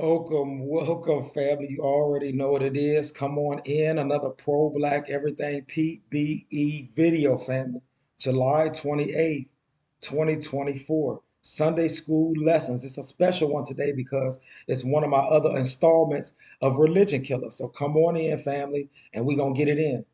Welcome, family. You already know what it is. Come on in. Another Pro Black Everything P.B.E. video, family. July 28th, 2024. Sunday school lessons. It's a special one today because it's one of my other installments of Religion Killer. So come on in, family, and we're going to get it in.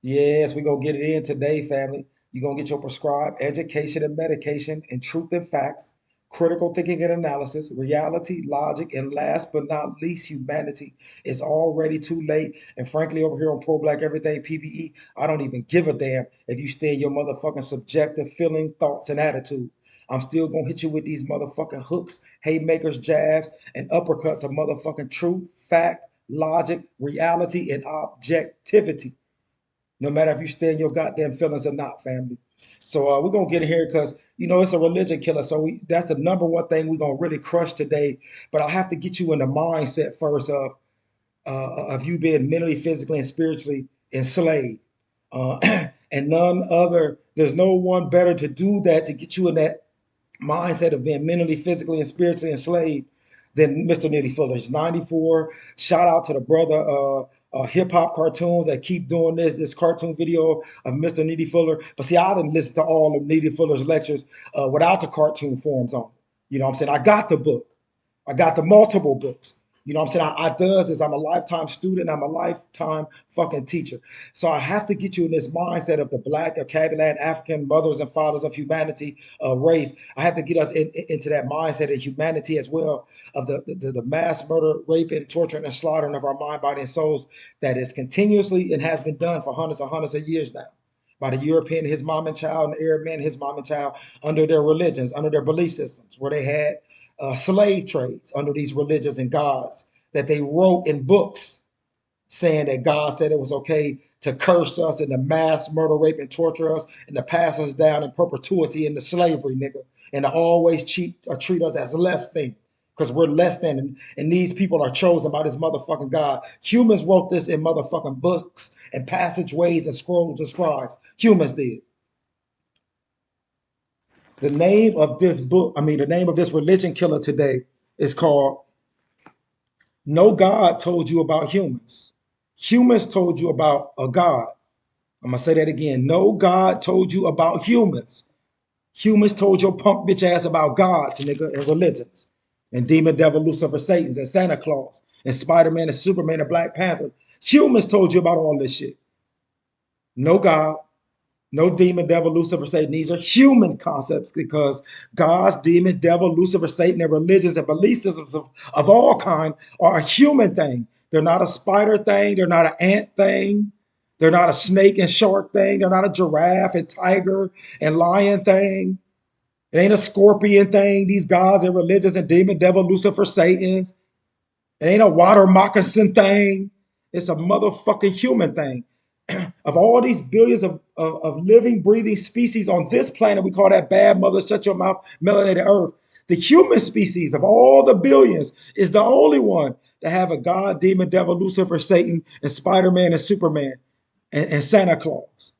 Yes, we're going to get it in today, family. You're going to get your prescribed education and medication and truth and facts, critical thinking and analysis, reality, logic, and last but not least, humanity. It's already too late. And frankly, over here on Pro Black Everything PBE, I don't even give a damn if you stay in your motherfucking subjective feeling, thoughts, and attitude. I'm still going to hit you with these motherfucking hooks, haymakers, jabs, and uppercuts of motherfucking truth, fact, logic, reality, and objectivity no matter if you stay in your goddamn feelings or not, family. So we're gonna get in here because it's a religion killer. So that's the number one thing we're gonna really crush today. But I have to get you in the mindset first of you being mentally, physically, and spiritually enslaved. Uh, and none other. There's no one better to do that to get you in that mindset of being mentally, physically, and spiritually enslaved than Mr. Nitty Fuller. He's 94. Shout out to the brother hip hop cartoons that keep doing this cartoon video of Mr. Nitty Fuller. But see, I didn't listen to all of Nitty Fuller's lectures without the cartoon forms on. You know what I'm saying? I got the book. I got the multiple books. You know what I'm saying? I does this. I'm a lifetime student. I'm a lifetime fucking teacher. So I have to get you in this mindset of the Black, Cabulan, African mothers and fathers of humanity race. I have to get us into that mindset of humanity as well, of the mass murder, rape, and torture and slaughtering of our mind, body, and souls that is continuously and has been done for hundreds of years now by the European, his mom and child, and the Arab man, his mom and child, under their religions, under their belief systems, where they had slave trades under these religions and gods that they wrote in books saying that God said it was okay to curse us and to mass murder, rape, and torture us and to pass us down in perpetuity into slavery, nigga, and to always treat us as less than because we're less than, and these people are chosen by this motherfucking God. Humans wrote this in motherfucking books and passageways and scrolls and scribes. Humans did. The name of this book, the name of this religion killer today is called No God Told You About Humans. Humans told you about a God. I'm going to say that again. No God told you about humans. Humans told your punk bitch ass about gods, nigga, and religions. And demon, devil, Lucifer, Satans, and Santa Claus, and Spider-Man, and Superman, and Black Panther. Humans told you about all this shit. No God, no demon, devil, Lucifer, Satan. These are human concepts because God's demon, devil, Lucifer, Satan, and religions and belief systems of all kind are a human thing. They're not a spider thing. They're not an ant thing. They're not a snake and shark thing. They're not a giraffe and tiger and lion thing. It ain't a scorpion thing. These gods and religions and demon, devil, Lucifer, Satans. It ain't a water moccasin thing. It's a motherfucking human thing. Of all these billions of living, breathing species on this planet, we call that bad mother, shut your mouth, melanated earth. The human species of all the billions is the only one to have a God, demon, devil, Lucifer, Satan, and Spider-Man and Superman and Santa Claus.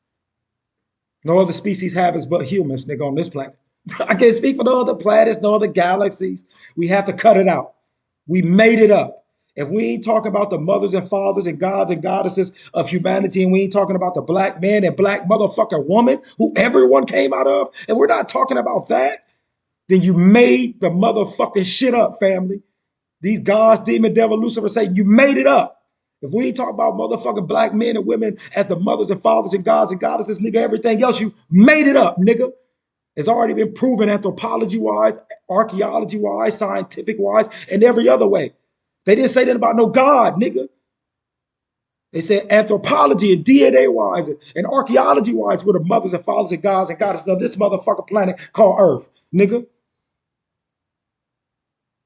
No other species have us but humans, nigga, on this planet. I can't speak for no other planets, no other galaxies. We have to cut it out. We made it up. If we ain't talking about the mothers and fathers and gods and goddesses of humanity, and we ain't talking about the black man and black motherfucking woman who everyone came out of, and we're not talking about that, then you made the motherfucking shit up, family. These gods, demon, devil, Lucifer say you made it up. If we ain't talking about motherfucking black men and women as the mothers and fathers and gods and goddesses, nigga, everything else, you made it up, nigga. It's already been proven anthropology-wise, archaeology-wise, scientific-wise, and every other way. They didn't say that about no God, nigga. They said anthropology and DNA-wise and archaeology-wise were the mothers and fathers and gods and goddesses of this motherfucking planet called Earth, nigga.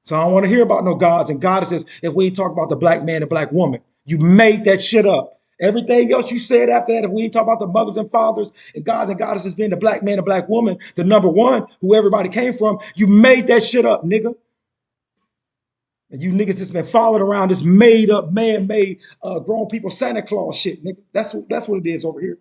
So I don't want to hear about no gods and goddesses if we ain't talking about the black man and black woman. You made that shit up. Everything else you said after that, if we ain't talking about the mothers and fathers and gods and goddesses being the black man and black woman, the number one, who everybody came from, you made that shit up, nigga. And you niggas just been following around this made up, man-made, grown people Santa Claus shit, nigga. That's what it is over here.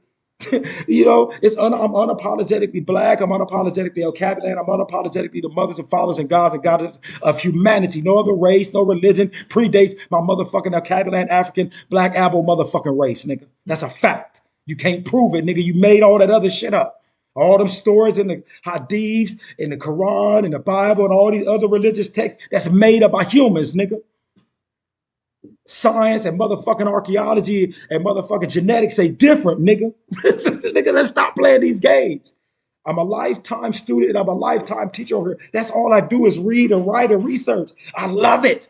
You know, I'm unapologetically black. I'm unapologetically El Capitan. I'm unapologetically the mothers and fathers and gods and goddesses of humanity. No other race, no religion predates my motherfucking El Capitan African black Abo motherfucking race, nigga. That's a fact. You can't prove it, nigga. You made all that other shit up. All them stories in the hadiths, in the Quran, in the Bible, and all these other religious texts that's made up by humans, nigga. Science and motherfucking archaeology and motherfucking genetics say different, nigga. Nigga, let's stop playing these games. I'm a lifetime student and I'm a lifetime teacher over here. That's all I do is read and write and research. I love it.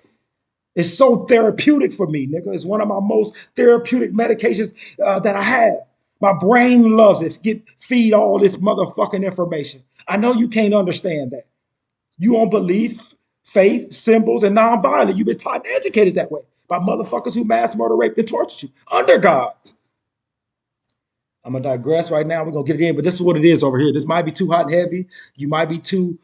It's so therapeutic for me, nigga. It's one of my most therapeutic medications that I have. My brain loves it. Feed all this motherfucking information. I know you can't understand that. You on belief, faith, symbols, and nonviolent. You've been taught and educated that way by motherfuckers who mass murder, raped, and tortured you under God. I'm gonna digress right now. We're gonna get it in, but this is what it is over here. This might be too hot and heavy. You might be too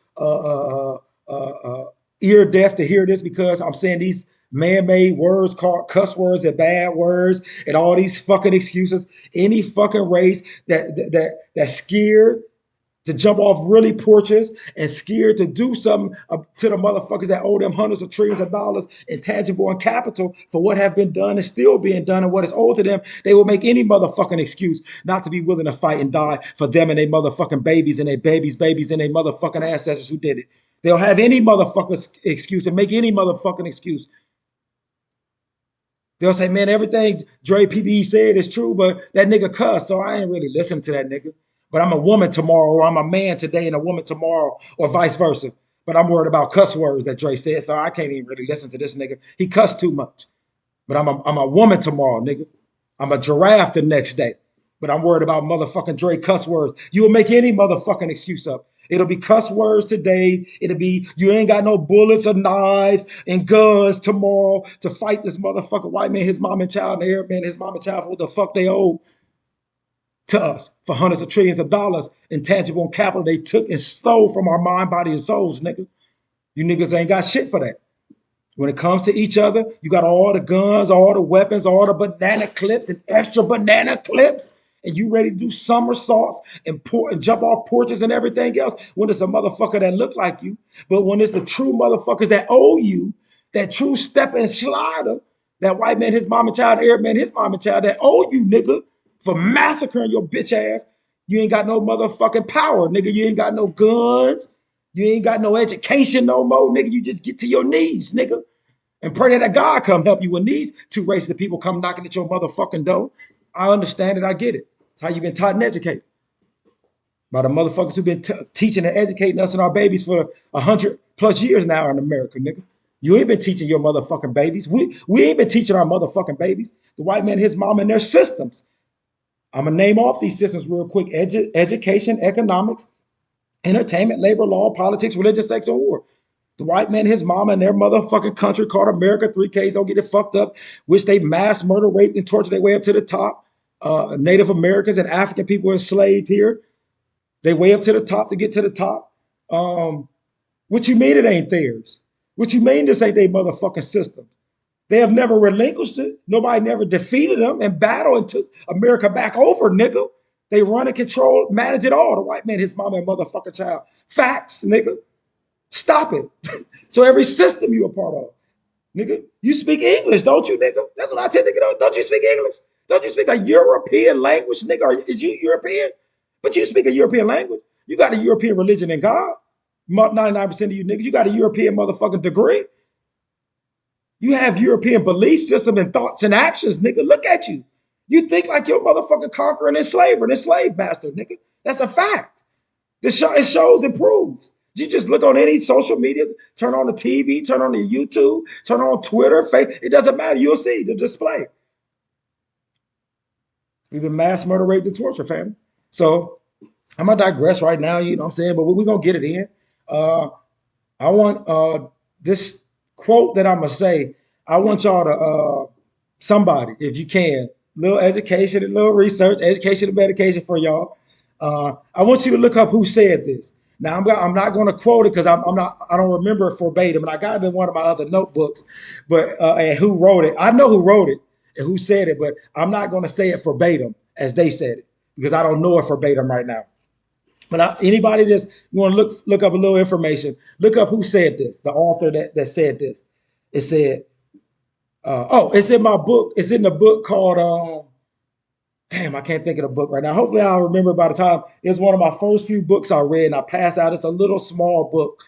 ear deaf to hear this because I'm saying these man-made words called cuss words and bad words and all these fucking excuses. Any fucking race that's scared to jump off really porches and scared to do something to the motherfuckers that owe them hundreds of trillions of dollars in tangible and capital for what have been done and still being done and what is owed to them. They will make any motherfucking excuse not to be willing to fight and die for them and their motherfucking babies and their babies and their motherfucking ancestors who did it. They'll have any motherfucking excuse and make any motherfucking excuse. They'll say, man, everything Dre P.B.E said is true, but that nigga cuss, so I ain't really listening to that nigga. But I'm a woman tomorrow, or I'm a man today and a woman tomorrow, or vice versa. But I'm worried about cuss words that Dre said, so I can't even really listen to this nigga. He cussed too much. But I'm a woman tomorrow, nigga. I'm a giraffe the next day. But I'm worried about motherfucking Dre cuss words. You'll make any motherfucking excuse up. It'll be cuss words today. It'll be you ain't got no bullets or knives and guns tomorrow to fight this motherfucker white man, his mom and child, and the Arab man, his mom and child for what the fuck they owe to us for hundreds of trillions of dollars in tangible capital they took and stole from our mind, body, and souls, nigga. You niggas ain't got shit for that. When it comes to each other, you got all the guns, all the weapons, all the banana clips and extra banana clips, and you ready to do somersaults and jump off porches and everything else when it's a motherfucker that look like you. But when it's the true motherfuckers that owe you, that true step and slider, that white man, his mama child, Arab man, his mama child, that owe you, nigga, for massacring your bitch ass, you ain't got no motherfucking power, nigga. You ain't got no guns. You ain't got no education no more, nigga. You just get to your knees, nigga, and pray that God come help you when these two races of people come knocking at your motherfucking door. I understand it. I get it. It's how you've been taught and educated by the motherfuckers who've been teaching and educating us and our babies for 100+ years now in America, nigga. You ain't been teaching your motherfucking babies. We ain't been teaching our motherfucking babies. The white man, his mom, and their systems. I'm gonna name off these systems real quick: education, economics, entertainment, labor law, politics, religion, sex, and war. The white man, his mama, and their motherfucking country called America, 3Ks, don't get it fucked up, which they mass murder, raped, and tortured their way up to the top. Native Americans and African people enslaved here. They way up to the top to get to the top. What you mean it ain't theirs? What you mean this ain't their motherfucking system? They have never relinquished it. Nobody never defeated them and battled and took America back over, nigga. They run and control, manage it all. The white man, his mama, and motherfucking child. Facts, nigga. Stop it. So every system you a part of, nigga, you speak English, don't you, nigga? That's what I tell nigga. Don't you speak English? Don't you speak a European language, nigga? Or is you European? But you speak a European language. You got a European religion and God. 99% of you niggas, you got a European motherfucking degree. You have European belief system and thoughts and actions, nigga. Look at you. You think like your motherfucking conqueror and enslaver and slave master, nigga. That's a fact. It shows and proves. You just look on any social media, turn on the TV, turn on the YouTube, turn on Twitter, Facebook. It doesn't matter. You'll see the display. We've been mass murder, raped, and torture, family. So I'm gonna digress right now, you know what I'm saying? But we're gonna get it in. Uh, I want this quote that I'm gonna say. I want y'all to somebody, if you can, little education and little research, education and medication for y'all. I want you to look up who said this. Now I'm not going to quote it because I don't remember it verbatim, and I got it in one of my other notebooks. But and who wrote it? I know who wrote it and who said it, but I'm not going to say it verbatim as they said it. because I don't know it verbatim right now. But anybody that's want to look up a little information, look up who said this, the author that said this. It said, oh, it's in my book. It's in the book called damn, I can't think of the book right now. Hopefully I'll remember by the time. It was one of my first few books I read and I passed out. It's a little small book.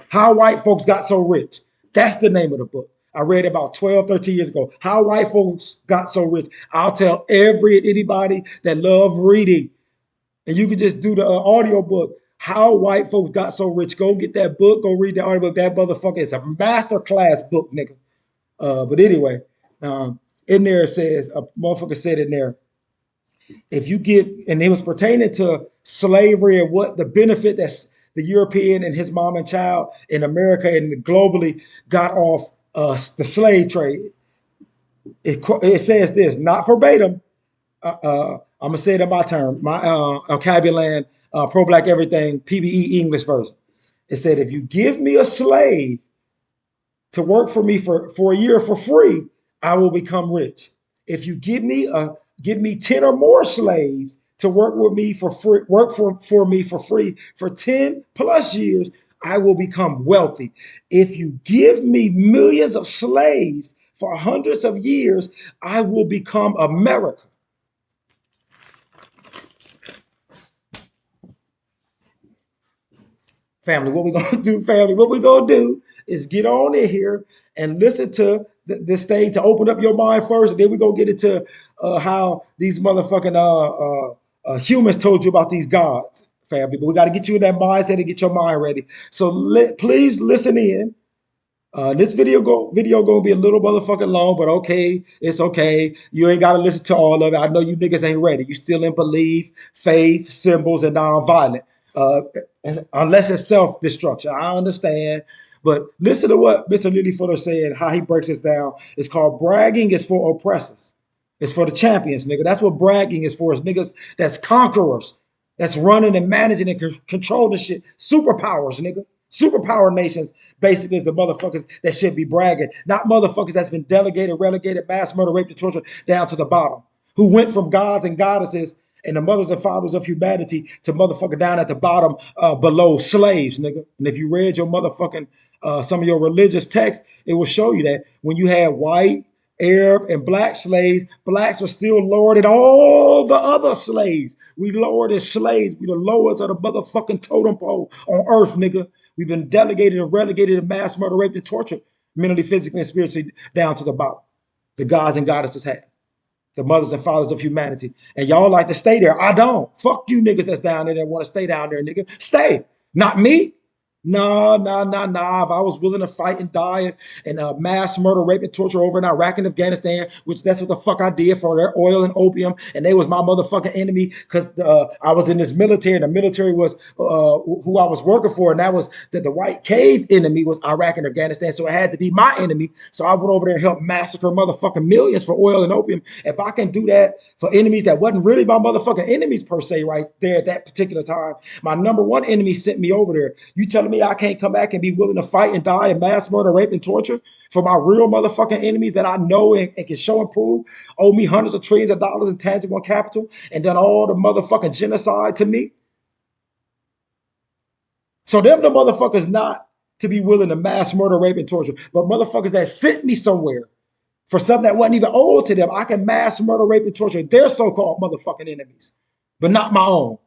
How White Folks Got So Rich. That's the name of the book. I read it about 12, 13 years ago. How White Folks Got So Rich. I'll tell anybody that love reading, and you can just do the audio book. How White Folks Got So Rich. Go get that book. Go read the audio book. That motherfucker is a master class book, nigga. But anyway, in there it says, a motherfucker said in there, if you get, and it was pertaining to slavery and what the benefit that's the European and his mom and child in America and globally got off the slave trade. It says this, not verbatim. I'm gonna say it in my term, my vocabulary, pro black everything, P.B.E. English version. It said, if you give me a slave to work for me for a year for free, I will become rich. If you give me 10 or more slaves to work with me for free, for me for free for 10 plus years, I will become wealthy. If you give me millions of slaves for hundreds of years, I will become America. Family, what we gonna do, family? What we gonna do is get on in here and listen to this thing to open up your mind first, and then we gonna get into how these motherfucking humans told you about these gods, family. But we got to get you in that mindset and get your mind ready. So please listen in. This video gonna be a little motherfucking long, but okay, it's okay. You ain't gotta listen to all of it. I know you niggas ain't ready. You still in belief, faith, symbols, and non-violent. Uh, unless it's self-destruction. I understand. But listen to what Mr. Lilyfooter said, how he breaks this down. It's called bragging is for oppressors. It's for the champions, nigga. That's what bragging is for. It's niggas that's conquerors, that's running and managing and controlling shit. Superpowers, nigga. Superpower nations basically is the motherfuckers that should be bragging, not motherfuckers that's been delegated, relegated, mass murder, rape, and torture down to the bottom, who went from gods and goddesses and the mothers and fathers of humanity to motherfucker down at the bottom below slaves, nigga. And if you read your motherfucking some of your religious texts, it will show you that when you had white, Arab, and black slaves, blacks were still lower than all the other slaves. We lower than slaves. We the lowest of the motherfucking totem pole on earth, nigga. We've been delegated and relegated to mass murder, rape, and torture, mentally, physically, and spiritually down to the bottom. The gods and goddesses have. The mothers and fathers of humanity. And y'all like to stay there. I don't. Fuck you niggas that's down there that want to stay down there, nigga. Stay. Not me. No, no, no, no. If I was willing to fight and die and mass murder, rape, and torture over in Iraq and Afghanistan, which that's what the fuck I did for their oil and opium, and they was my motherfucking enemy because I was in this military, and the military was who I was working for, and that was that the white cave enemy was Iraq and Afghanistan, so it had to be my enemy. So I went over there and helped massacre motherfucking millions for oil and opium. If I can do that for enemies that wasn't really my motherfucking enemies per se, right there at that particular time, my number one enemy sent me over there. You telling me I can't come back and be willing to fight and die and mass murder, rape, and torture for my real motherfucking enemies that I know and can show and prove owe me hundreds of trillions of dollars in tangible capital and done all the motherfucking genocide to me? So them the motherfuckers not to be willing to mass murder, rape, and torture, but motherfuckers that sent me somewhere for something that wasn't even owed to them. I can mass murder, rape, and torture their so-called motherfucking enemies, but not my own.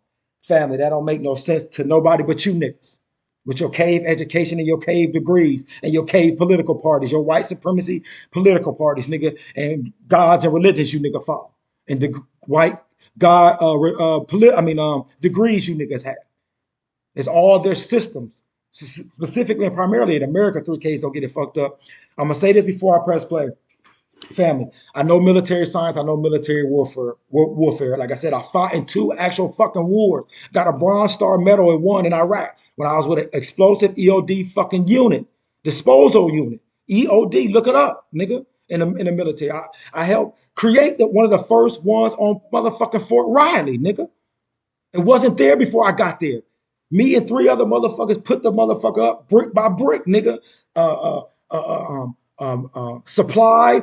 Family, that don't make no sense to nobody but you niggas with your cave education and your cave degrees and your cave political parties, your white supremacy political parties, nigga, and gods and religions you nigga follow, and the white god, degrees you niggas have. It's all their systems, specifically and primarily in America. 3Ks don't get it fucked up. I'm gonna say this before I press play. Family, I know military science. I know military warfare. Like I said, I fought in 2 actual fucking wars. Got a Bronze Star medal in 1 in Iraq when I was with an explosive EOD fucking unit, disposal unit. EOD, look it up, nigga. In the military, I helped create one of the first ones on motherfucking Fort Riley, nigga. It wasn't there before I got there. Me and 3 other motherfuckers put the motherfucker up brick by brick, nigga. Supply,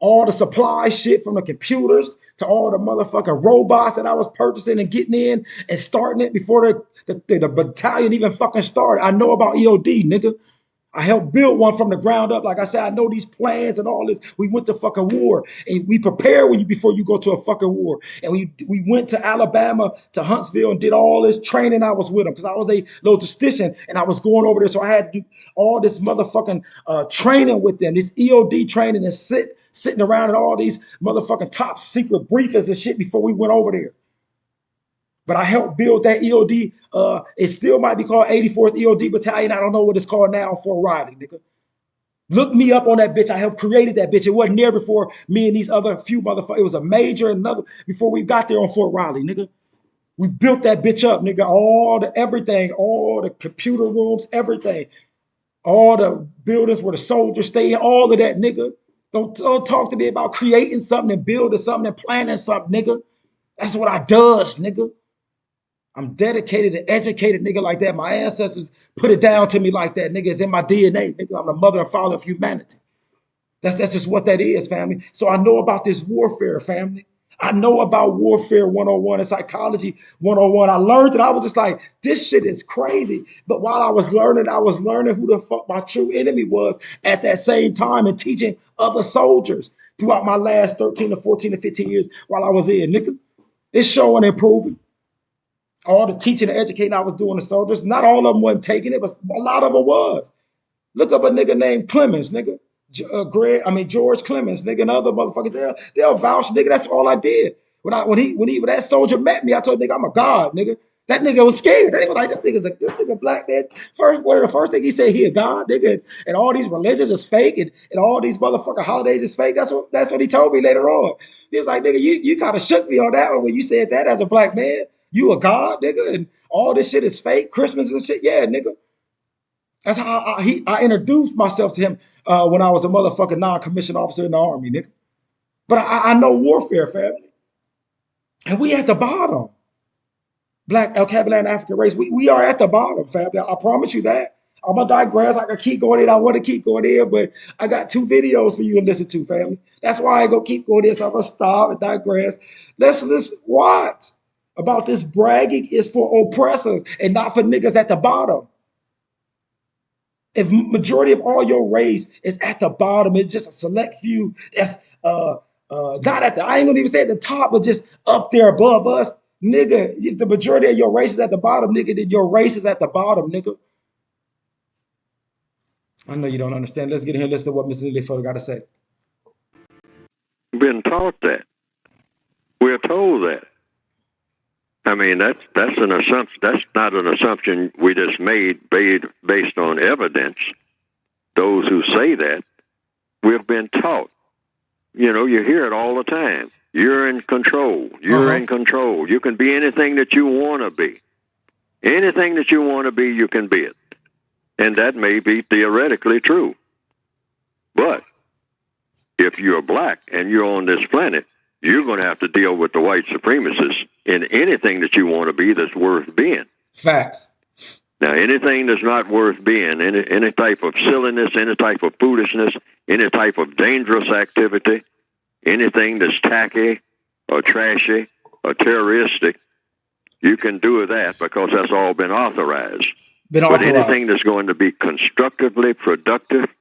all the supply shit from the computers to all the motherfucking robots that I was purchasing and getting in and starting it before the battalion even fucking started. I know about EOD, nigga. I helped build one from the ground up. Like I said, I know these plans and all this. We went to fucking war, and we prepare before you go to a fucking war. And we went to Alabama, to Huntsville, and did all this training. I was with them because I was a logistician, and I was going over there. So I had to do all this motherfucking training with them, this EOD training, and sitting around in all these motherfucking top secret briefings and shit before we went over there. But I helped build that EOD. It still might be called 84th EOD Battalion. I don't know what it's called now, Fort Riley, nigga. Look me up on that bitch. I helped created that bitch. It wasn't there before me and these other few motherfuckers. It was a major and another before we got there on Fort Riley, nigga. We built that bitch up, nigga. All the everything, all the computer rooms, everything, all the buildings where the soldiers stay in, all of that, nigga. Don't talk to me about creating something and building something and planning something, nigga. That's what I does, nigga. I'm dedicated and educated, nigga, like that. My ancestors put it down to me like that, nigga. It's in my DNA, nigga. I'm the mother and father of humanity. That's just what that is, family. So I know about this warfare, family. I know about warfare 101 and psychology 101. I learned it. I was just like, this shit is crazy. But while I was learning who the fuck my true enemy was at that same time and teaching other soldiers throughout my last 13 to 14 to 15 years while I was in, nigga. It's showing and improving. All the teaching and educating I was doing to soldiers, not all of them wasn't taking it, but a lot of them was. Look up a nigga named Clemens, nigga. George Clemens, nigga, and other motherfuckers. They'll vouch, nigga. That's all I did. When that soldier met me, I told nigga I'm a god, nigga. That nigga was scared. That nigga was like, this nigga black man. One of the first thing he said, he a god, nigga, and all these religions is fake, and all these motherfucking holidays is fake. That's what he told me later on. He was like, nigga, you kind of shook me on that one when you said that as a black man. You a god, nigga, and all this shit is fake. Christmas and shit, yeah, nigga. That's how I introduced myself to him when I was a motherfucking non-commissioned officer in the army, nigga. But I know warfare, family, and we at the bottom. Black El Capitan and African race, we are at the bottom, family. I promise you that. I'm gonna digress. I can keep going in. I want to keep going in, but I got 2 videos for you to listen to, family. That's why I go keep going in. So I'm gonna stop and digress. Let's watch. About this bragging is for oppressors and not for niggas at the bottom. If majority of all your race is at the bottom, it's just a select few that's not at the, I ain't gonna even say at the top, but just up there above us, nigga. If the majority of your race is at the bottom, nigga, then your race is at the bottom, nigga. I know you don't understand. Let's get in here. Listen to what Mr. Lillyfoot got to say. Been taught that. We're told that. I mean, that's an assumption. That's not an assumption we just made based on evidence. Those who say that, we've been taught. You know, you hear it all the time. You're in control. You're in control. You can be anything that you want to be. Anything that you want to be, you can be it. And that may be theoretically true. But if you're black and you're on this planet, you're going to have to deal with the white supremacists in anything that you want to be that's worth being. Facts. Now, anything that's not worth being, any type of silliness, any type of foolishness, any type of dangerous activity, anything that's tacky or trashy or terroristic, you can do that because that's all been authorized. But anything that's going to be constructively productive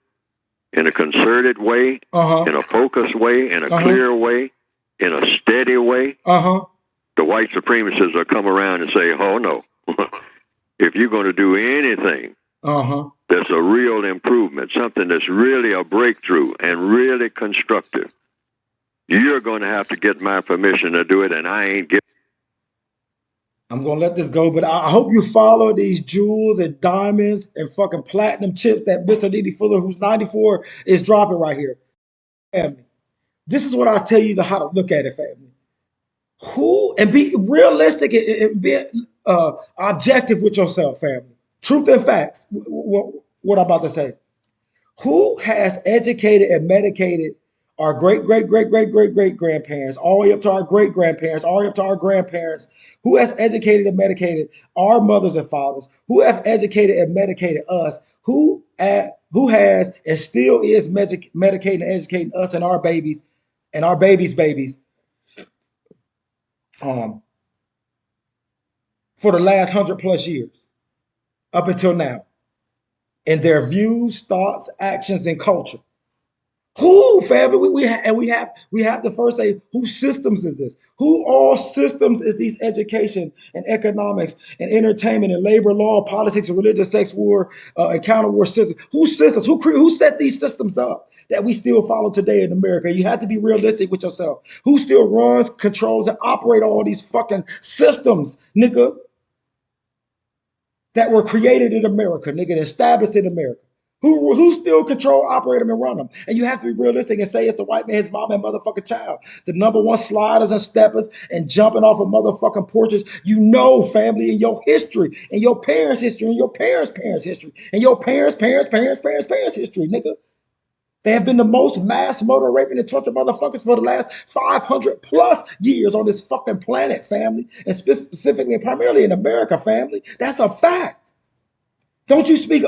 in a concerted way, in a focused way, in a clear way, in a steady way, the white supremacists will come around and say, oh, no. If you're going to do anything that's a real improvement, something that's really a breakthrough and really constructive, you're going to have to get my permission to do it, and I ain't get. I'm going to let this go, but I hope you follow these jewels and diamonds and fucking platinum chips that Mr. Didi Fuller, who's 94, is dropping right here. Family. This is what I tell you how to look at it, family. Who, and be realistic and be objective with yourself, family. Truth and facts, what I'm about to say. Who has educated and medicated our great grandparents, all the way up to our great grandparents, all the way up to our grandparents? Who has educated and medicated our mothers and fathers? Who have educated and medicated us? Who has and still is medicating and educating us and our babies and our babies, um, for the last 100+ years up until now, in their views, thoughts, actions, and culture. Who, family? We have to first say, whose systems is this? Who all systems is these education and economics and entertainment and labor law, politics and religion, sex war, and counter war systems? Who systems? Who set these systems up that we still follow today in America? You have to be realistic with yourself. Who still runs, controls, and operate all these fucking systems, nigga, that were created in America, nigga, established in America? Who still control, operate them, and run them? And you have to be realistic and say it's the white man, his mom, and motherfucking child. The number one sliders and steppers and jumping off of motherfucking porches. You know, family, in your history, and your parents' history, and your parents' history, and your parents' history, nigga. They have been the most mass murder, raping, and torture motherfuckers for the last 500+ years on this fucking planet, family. And specifically and primarily in America, family. That's a fact. Don't you speak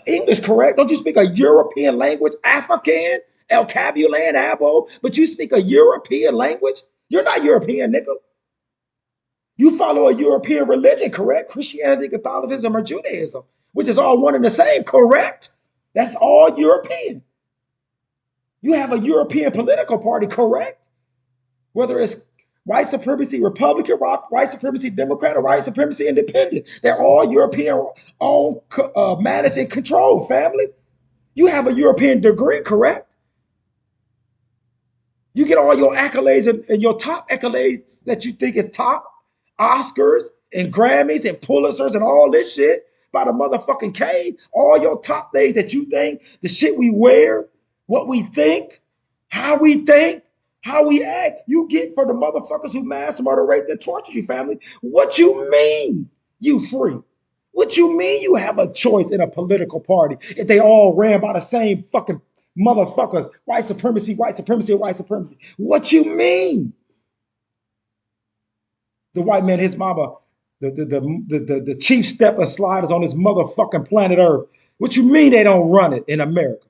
English, correct? Don't you speak a European language, African, El Cabulan, Abo, but you speak a European language? You're not European, nigga. You follow a European religion, correct? Christianity, Catholicism, or Judaism, which is all one and the same, correct? That's all European. You have a European political party, correct? Whether it's white supremacy Republican, white supremacy Democrat, or white supremacy Independent. They're all European owned, managed, and controlled, family. You have a European degree, correct? You get all your accolades and your top accolades that you think is top, Oscars and Grammys and Pulitzers and all this shit by the motherfucking K. All your top things that you think, the shit we wear, what we think, how we act, you get for the motherfuckers who mass murder, rape, and torture you, family. What you mean you free? What you mean you have a choice in a political party if they all ran by the same fucking motherfuckers? White supremacy, white supremacy, white supremacy. What you mean? The white man, his mama, the chief step and sliders on this motherfucking planet Earth. What you mean they don't run it in America?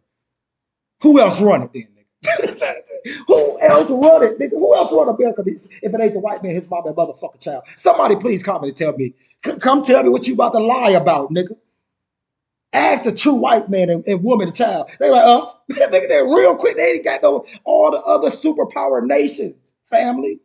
Who else run it then, nigga? Who else run it, nigga? Who else run America if it ain't the white man, his mama, and motherfucking child? Somebody please comment and tell me. Come tell me what you about to lie about, nigga. Ask a true white man and woman and child. They like us. They're real quick. They ain't got no all the other superpower nations, family.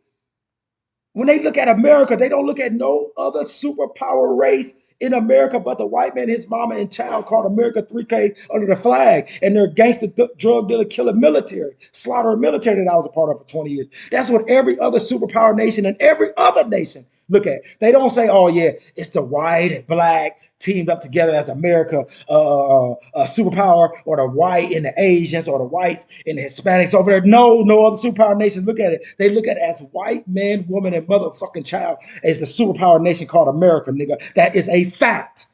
When they look at America, they don't look at no other superpower race in America but the white man, his mama, and child called America 3K under the flag. And their gangster drug dealer, killer military, slaughtering military that I was a part of for 20 years. That's what every other superpower nation and every other nation look at. They don't say, oh, yeah, it's the white and black teamed up together as America, a superpower, or the white and the Asians, or the whites and the Hispanics over there. No other superpower nations look at it. They look at it as white man, woman, and motherfucking child as the superpower nation called America, nigga. That is a fact.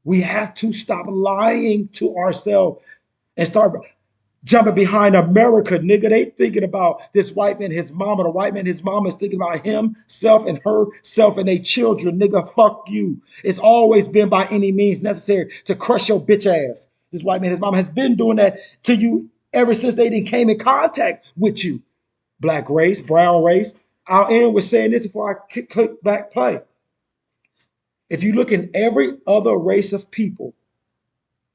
We have to stop lying to ourselves and start jumping behind America, nigga. They thinking about this white man, his mama. The white man, his mama is thinking about himself and herself and their children, nigga. Fuck you. It's always been by any means necessary to crush your bitch ass. This white man, his mama has been doing that to you ever since they didn't came in contact with you. Black race, brown race. I'll end with saying this before I click back play. If you look in every other race of people,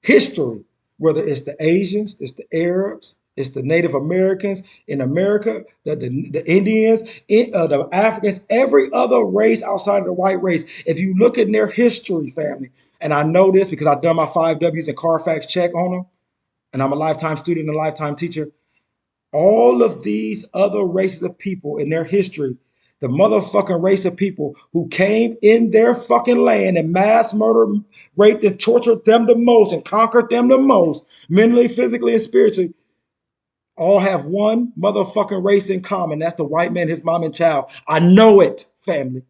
history, whether it's the Asians, it's the Arabs, it's the Native Americans in America, the Indians, the Africans, every other race outside of the white race. If you look in their history, family, and I know this because I've done my 5 W's and Carfax check on them, and I'm a lifetime student and a lifetime teacher. All of these other races of people in their history, the motherfucking race of people who came in their fucking land and mass murder, raped, and tortured them the most and conquered them the most, mentally, physically, and spiritually, all have one motherfucking race in common. That's the white man, his mom, and child. I know it, family.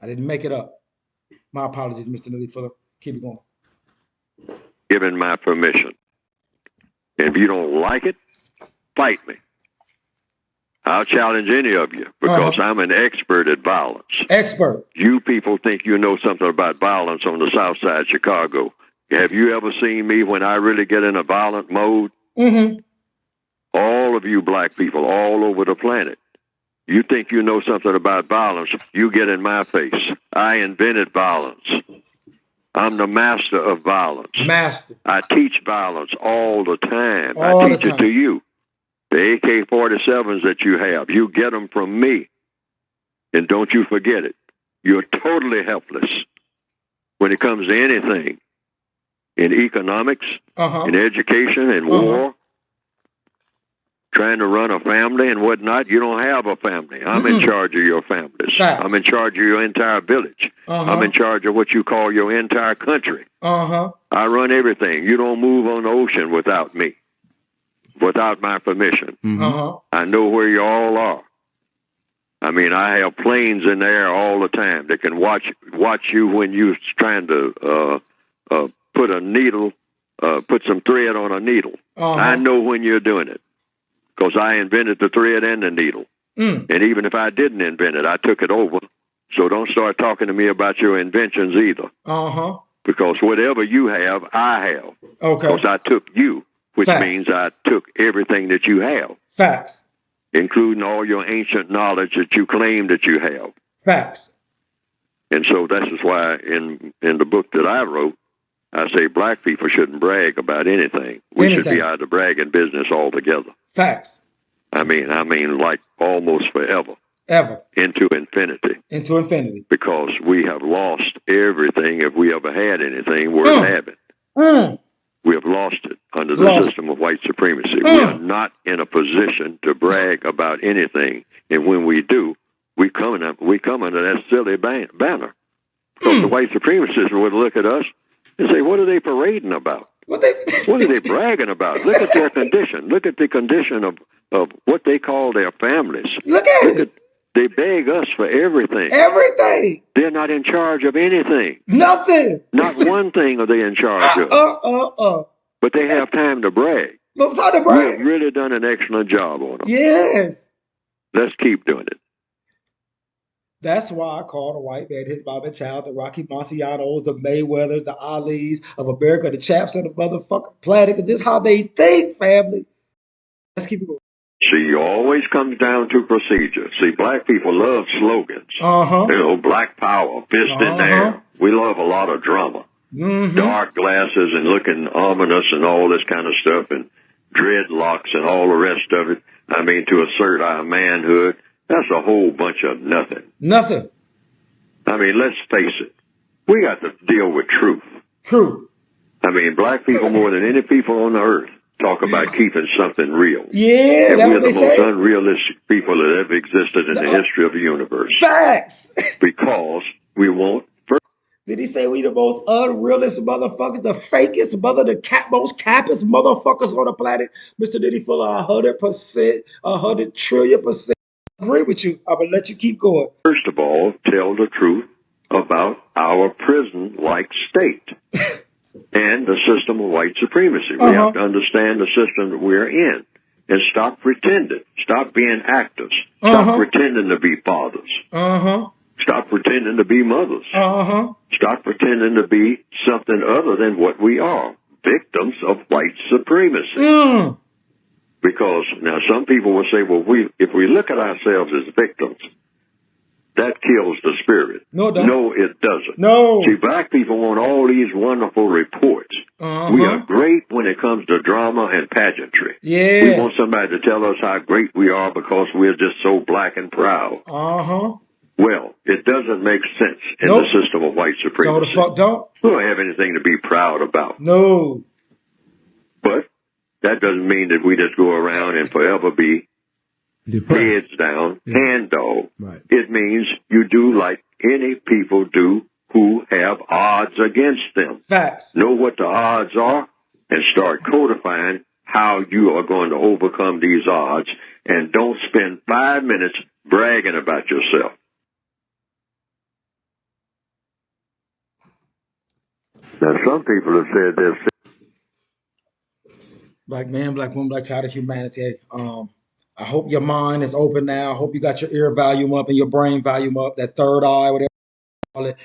I didn't make it up. My apologies, Mr. Nilly Fuller. Keep it going. Given my permission. And if you don't like it, fight me. I'll challenge any of you because I'm an expert at violence. Expert. You people think you know something about violence on the south side of Chicago. Have you ever seen me when I really get in a violent mode? Mm-hmm. All of you black people all over the planet. You think you know something about violence, you get in my face. I invented violence. I'm the master of violence. Master. I teach violence all the time. All I the teach it time. to you. The AK-47s that you have, you get them from me. And don't you forget it. You're totally helpless when it comes to anything in economics, in education, in war, trying to run a family and whatnot. You don't have a family. I'm in charge of your families. Facts. I'm in charge of your entire village. I'm in charge of what you call your entire country. I run everything. You don't move on the ocean without me, without my permission. I know where you all are. I mean, I have planes in the air all the time that can watch you when you're trying to put a needle, put some thread on a needle. I know when you're doing it because I invented the thread and the needle. And even if I didn't invent it, I took it over. So don't start talking to me about your inventions either. Because whatever you have, I have. Because I took you, which means I took everything that you have. Facts. Including all your ancient knowledge that you claim that you have. Facts. And so this is why in the book that I wrote, I say black people shouldn't brag about anything. We should be out of the bragging business altogether. Facts. I mean like almost forever. Ever. Into infinity. Into infinity. Because we have lost everything if we ever had anything worth having. We have lost it under the system of white supremacy. We are not in a position to brag about anything. And when we do, we come under that silly banner. Because the white supremacists would look at us and say, what are they parading about? What are they bragging about? Look at their condition. Look at the condition of what they call their families. Look at it. They beg us for everything. Everything. They're not in charge of anything. Nothing. Not one thing are they in charge of. But they have time to brag. What's on the brag? We've really done an excellent job on them. Yes. Let's keep doing it. That's why I call the white man his mama child, the Rocky Marcianos, the Mayweathers, the Alis of America, the chaps of the motherfucking planet, because this is how they think, family. Let's keep it going. See, it always comes down to procedure. See, black people love slogans. You know, black power, fist in the air. We love a lot of drama. Dark glasses and looking ominous and all this kind of stuff and dreadlocks and all the rest of it. I mean, to assert our manhood, that's a whole bunch of nothing. Nothing. I mean, let's face it. We got to deal with truth. Truth. I mean, black people more than any people on the earth talk about keeping something real. Yeah, and we're the most unrealistic people that ever existed in the history of the universe. Facts. Because we won't. Did he say we the most unrealist motherfuckers, the fakest most cappest motherfuckers on the planet? Mr. Diddy Fuller, 100%, 100 trillion% agree with you. I'm going to let you keep going. First of all, tell the truth about our prison-like state and the system of white supremacy. We have to understand the system that we're in and stop pretending. Stop being actors. Stop pretending to be fathers. Stop pretending to be mothers. Stop pretending to be something other than what we are, victims of white supremacy. Because now some people will say, well, if we look at ourselves as victims, that kills the spirit. No, it doesn't. No, it doesn't. No. See, black people want all these wonderful reports. We are great when it comes to drama and pageantry. Yeah. We want somebody to tell us how great we are because we're just so black and proud. Well, it doesn't make sense in the system of white supremacy. So the fuck don't? We don't have anything to be proud about. No. But that doesn't mean that we just go around and forever be heads down, hand dog. It means you do like any people do who have odds against them. Facts. Know what the odds are and start codifying how you are going to overcome these odds, and don't spend 5 minutes bragging about yourself. Now, some people have said this. Black man, black woman, black child of humanity. I hope your mind is open now. I hope you got your ear volume up and your brain volume up, that third eye, whatever you call it,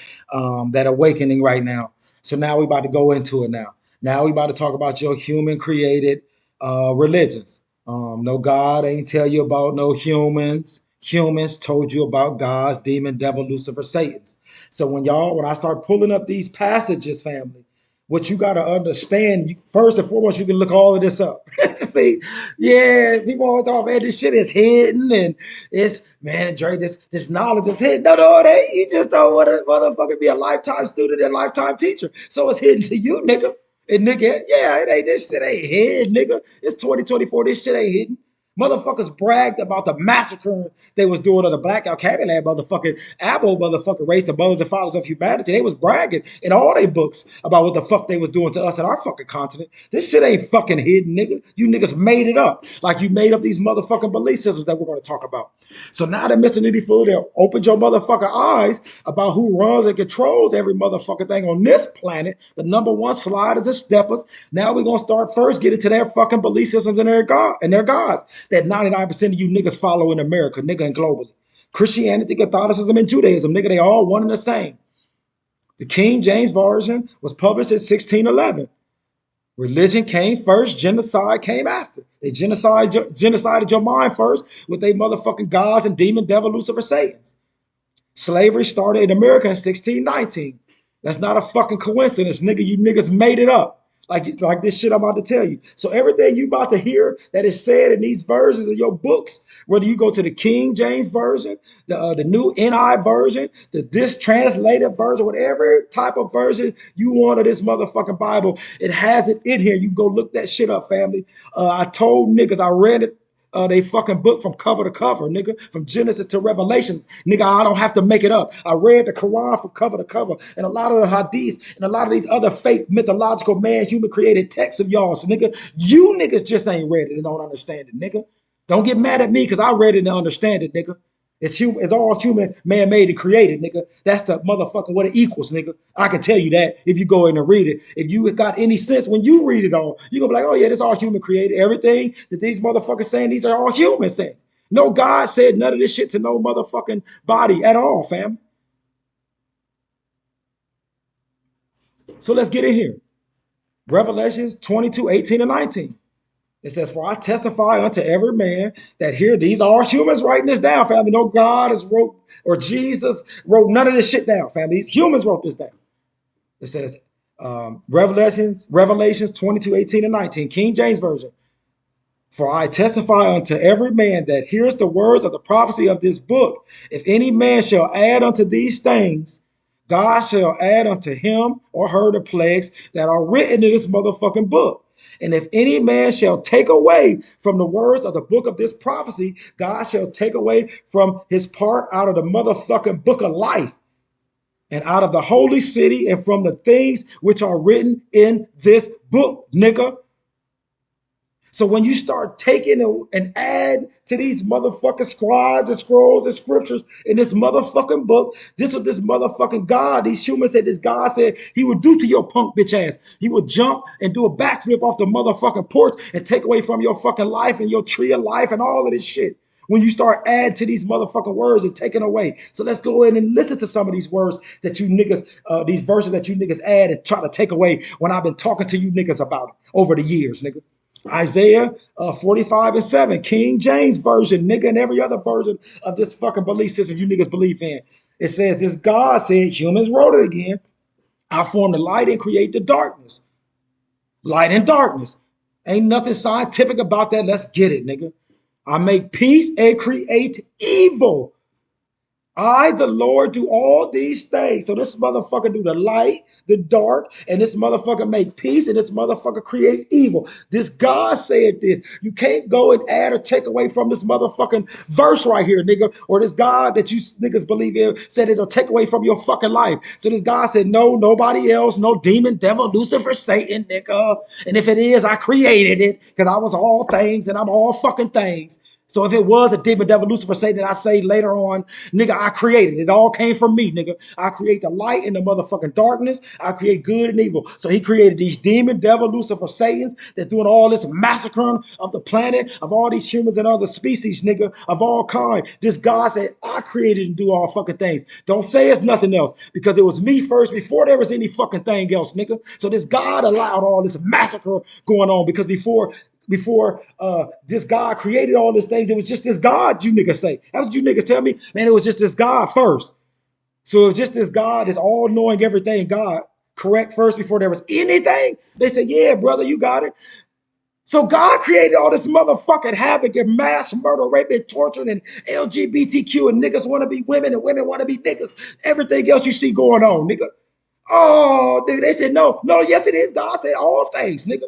that awakening right now. So now we're about to go into it now. Now we're about to talk about your human-created religions. No God ain't tell you about no humans. Humans told you about God's demon, devil, Lucifer, Satan's. So when I start pulling up these passages, family, what you got to understand, first and foremost, you can look all of this up. See, yeah, people always talk, man, this shit is hidden and it's, man, Dre, this knowledge is hidden. No, it ain't. You just don't want to motherfucker be a lifetime student and lifetime teacher. So it's hidden to you, nigga. And nigga, yeah, it ain't, this shit ain't hidden, nigga. It's 2024. This shit ain't hidden. Motherfuckers bragged about the massacre they was doing on the Black Alcatraz motherfucking Abo motherfucking race, the mothers and fathers of humanity. They was bragging in all their books about what the fuck they was doing to us in our fucking continent. This shit ain't fucking hidden, nigga. You niggas made it up. Like you made up these motherfucking belief systems that we're going to talk about. So now that Mr. Nitty Fuller opened your motherfucking eyes about who runs and controls every motherfucking thing on this planet, the number one sliders and steppers. Now we're gonna start first getting to their fucking belief systems and their gods that 99% of you niggas follow in America, nigga, and globally. Christianity, Catholicism, and Judaism, nigga, they all one and the same. The King James Version was published in 1611. Religion came first, genocide came after. They genocided your mind first with they motherfucking gods and demon, devil, Lucifer, Satans. Slavery started in America in 1619. That's not a fucking coincidence, nigga. You niggas made it up. Like this shit I'm about to tell you. So everything you about to hear that is said in these versions of your books, whether you go to the King James version, the new NI version, the this translated version, whatever type of version you want of this motherfucking Bible, it has it in here. You can go look that shit up, family. I told niggas I read it they fucking book from cover to cover, nigga, from Genesis to Revelation. Nigga, I don't have to make it up. I read the Quran from cover to cover and a lot of the hadiths and a lot of these other fake mythological man human created texts of y'all. So, nigga, you niggas just ain't read it and don't understand it, nigga. Don't get mad at me because I read it and understand it, nigga. It's all human, man-made and created, nigga. That's the motherfucking what it equals, nigga. I can tell you that if you go in and read it. If you got any sense when you read it all, you gonna be like, oh yeah, this all human created. Everything that these motherfuckers saying, these are all human saying. No God said none of this shit to no motherfucking body at all, fam. So let's get in here. Revelations 22:18 and 19. It says, for I testify unto every man that here, these are humans writing this down, family. No God has wrote or Jesus wrote none of this shit down, family. These humans wrote this down. It says, Revelations 22:18 and 19, King James Version. For I testify unto every man that hears the words of the prophecy of this book. If any man shall add unto these things, God shall add unto him or her the plagues that are written in this motherfucking book. And if any man shall take away from the words of the book of this prophecy, God shall take away from his part out of the motherfucking book of life and out of the holy city and from the things which are written in this book, nigga. So when you start taking and add to these motherfucking scribes and scrolls and scriptures in this motherfucking book, this is what this motherfucking God, these humans said, this God said he would do to your punk bitch ass. He would jump and do a backflip off the motherfucking porch and take away from your fucking life and your tree of life and all of this shit. When you start adding to these motherfucking words and taking away. So let's go in and listen to some of these words that you niggas, these verses that you niggas add and try to take away when I've been talking to you niggas about it over the years, nigga. Isaiah 45 and 7, King James Version, nigga, and every other version of this fucking belief system you niggas believe in. It says, this God said, humans wrote it again. I form the light and create the darkness. Light and darkness. Ain't nothing scientific about that. Let's get it, nigga. I make peace and create evil. I, the Lord, do all these things. So this motherfucker do the light, the dark, and this motherfucker make peace, and this motherfucker create evil. This God said this. You can't go and add or take away from this motherfucking verse right here, nigga. Or this God that you niggas believe in said it'll take away from your fucking life. So this God said, no, nobody else, no demon, devil, Lucifer, Satan, nigga. And if it is, I created it because I was all things and I'm all fucking things. So if it was a demon, devil, Lucifer, Satan, I say later on, nigga, I created it. It all came from me, nigga. I create the light and the motherfucking darkness. I create good and evil. So he created these demon, devil, Lucifer, Satans that's doing all this massacring of the planet, of all these humans and other species, nigga, of all kind. This God said, I created and do all fucking things. Don't say it's nothing else because it was me first before there was any fucking thing else, nigga. So this God allowed all this massacre going on because before this God created all these things. It was just this God, you niggas say. How did you niggas tell me? Man, it was just this God first. So it was just this God, this all-knowing everything God, correct, first before there was anything. They said, yeah, brother, you got it. So God created all this motherfucking havoc and mass murder, rape, and torture, and LGBTQ, and niggas want to be women and women want to be niggas. Everything else you see going on, nigga. Oh, nigga, they said no, no, yes it is. God said all things, nigga.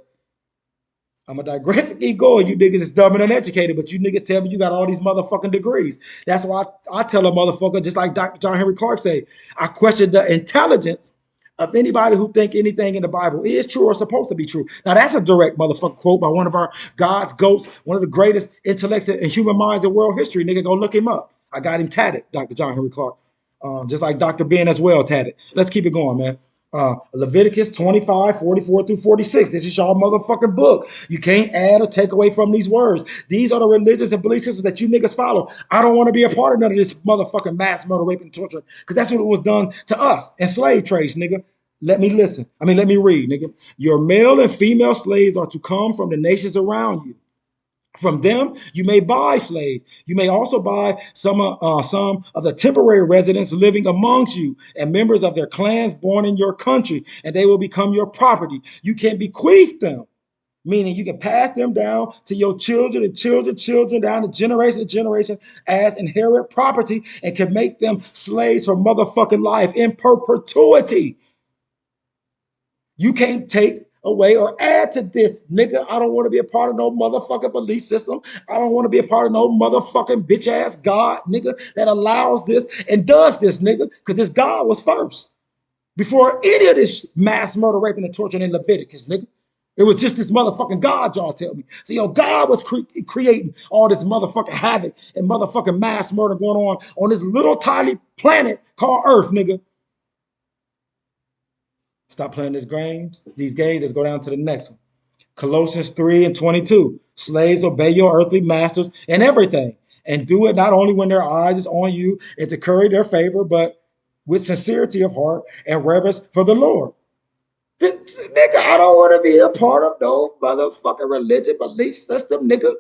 I'm gonna digress and keep going. You niggas is dumb and uneducated, but you niggas tell me you got all these motherfucking degrees. That's why I tell a motherfucker, just like Dr. John Henry Clark say, I question the intelligence of anybody who think anything in the Bible is true or supposed to be true. Now that's a direct motherfucking quote by one of our God's goats, one of the greatest intellects and human minds in world history. Nigga, go look him up. I got him tatted, Dr. John Henry Clark. Just like Dr. Ben as well tatted. Let's keep it going, man. Leviticus 25, 44 through 46. This is y'all motherfucking book. You can't add or take away from these words. These are the religions and belief systems that you niggas follow. I don't want to be a part of none of this motherfucking mass murder, rape, and torture, because that's what was done to us in slave trades, nigga. Let me listen. Let me read, nigga. Your male and female slaves are to come from the nations around you. From them, you may buy slaves. You may also buy some of the temporary residents living amongst you and members of their clans born in your country, and they will become your property. You can bequeath them, meaning you can pass them down to your children and children down to generation as inherit property, and can make them slaves for motherfucking life in perpetuity. You can't take away or add to this, nigga. I don't want to be a part of no motherfucking belief system. I don't want to be a part of no motherfucking bitch ass God, nigga, that allows this and does this, nigga, because this God was first before any of this mass murder, raping, and torturing in Leviticus, nigga. It was just this motherfucking God, y'all tell me. So, God was creating all this motherfucking havoc and motherfucking mass murder going on this little tiny planet called Earth, nigga. Stop playing these games. Let's go down to the next one. Colossians 3 and 22. Slaves, obey your earthly masters in everything, and do it not only when their eyes is on you and to curry their favor, but with sincerity of heart and reverence for the Lord. Nigga, I don't want to be a part of no motherfucking religion belief system, nigga,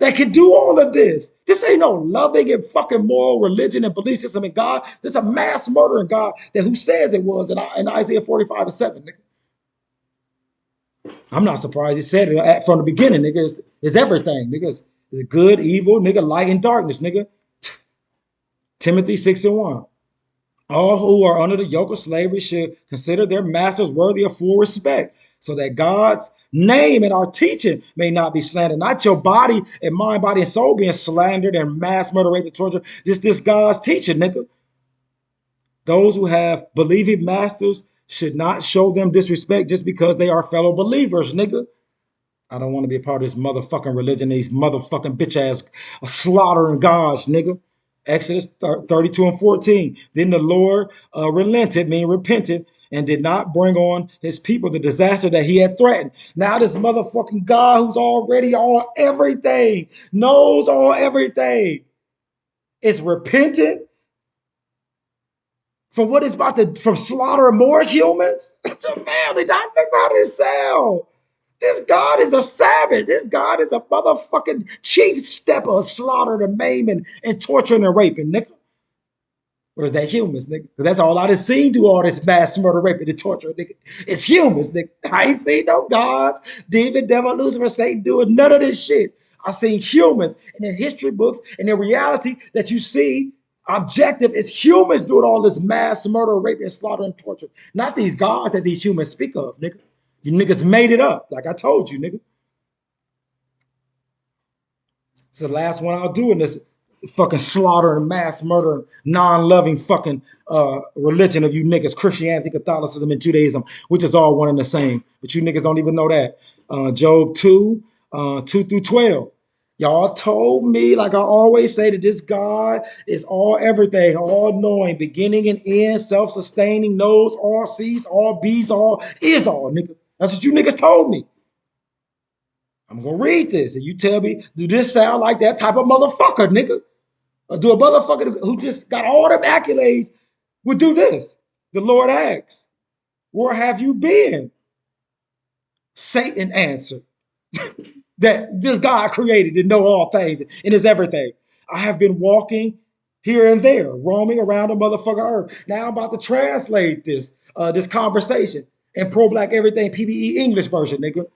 that can do all of this. This ain't no loving and fucking moral religion and belief system in God. This is a mass murdering God that who says it was in Isaiah 45 and 7, nigga. I'm not surprised he said it from the beginning, nigga. It's everything, nigga. It's good, evil, nigga, light and darkness, nigga. Timothy 6 and 1. All who are under the yoke of slavery should consider their masters worthy of full respect, so that God's name and our teaching may not be slandered. Not your body and mind, body, and soul being slandered and mass murder, rape, and torture. Just this God's teaching, nigga. Those who have believing masters should not show them disrespect just because they are fellow believers, nigga. I don't want to be a part of this motherfucking religion, these motherfucking bitch ass slaughtering gods, nigga. Exodus 32 and 14. Then the Lord relented, meaning repented, and did not bring on his people the disaster that he had threatened. Now this motherfucking God who's already on everything, knows all everything, is repentant from what is about to, from slaughtering more humans. It's a family, that makes out his cell. This God is a savage. This God is a motherfucking chief stepper of slaughtering and maiming and torturing and raping, nigga. Or is that humans, nigga? Because that's all I done seen do all this mass murder, raping, and torture, nigga. It's humans, nigga. I ain't seen no gods, demon, devil, Lucifer, Satan doing none of this shit. I seen humans, and in history books and in reality that you see, objective is humans doing all this mass murder, rape, and slaughter and torture. Not these gods that these humans speak of, nigga. You niggas made it up, like I told you, nigga. It's the last one I'll do in this fucking slaughter and mass murder, non-loving fucking religion of you niggas, Christianity, Catholicism, and Judaism, which is all one and the same. But you niggas don't even know that. Job 2, 2 through 12. Y'all told me, like I always say, that this God is all everything, all knowing, beginning and end, self-sustaining, knows all, sees all, bees all, is all, nigga. That's what you niggas told me. I'm gonna read this, and you tell me, do this sound like that type of motherfucker, nigga? Or do a motherfucker who just got all them accolades would do this? The Lord asks, where have you been? Satan answered. that this God created and know all things and is everything. I have been walking here and there, roaming around the motherfucker earth. Now I'm about to translate this conversation in pro black everything PBE English version, nigga.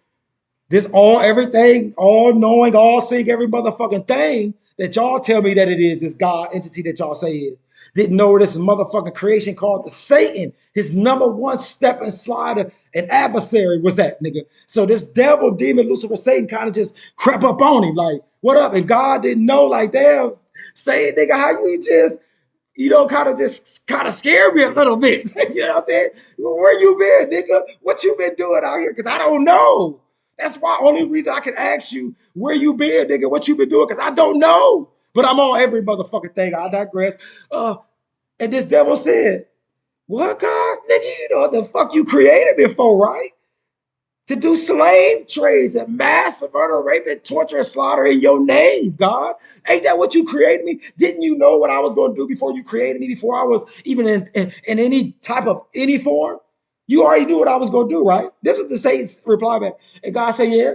This all everything, all knowing, all seeing, every motherfucking thing that y'all tell me that it is this God entity that y'all say is. Didn't know this motherfucking creation called the Satan. His number one step and slider and adversary was that nigga. So this devil, demon, Lucifer, Satan kind of just crept up on him like, what up? And God didn't know, like, damn, Satan, nigga, how you just kind of just kind of scared me a little bit. You know what I'm saying? Where you been, nigga? What you been doing out here? Because I don't know. That's why only reason I can ask you where you been, nigga, what you been doing, because I don't know. But I'm on every motherfucking thing. I digress. And this devil said, what, God? Nigga, you know what the fuck you created me for, right? To do slave trades and mass murder, rape, and torture and slaughter in your name, God. Ain't that what you created me? Didn't you know what I was going to do before you created me, before I was even in any type of any form? You already knew what I was going to do, right? This is the Satan's reply back. And God said, yeah.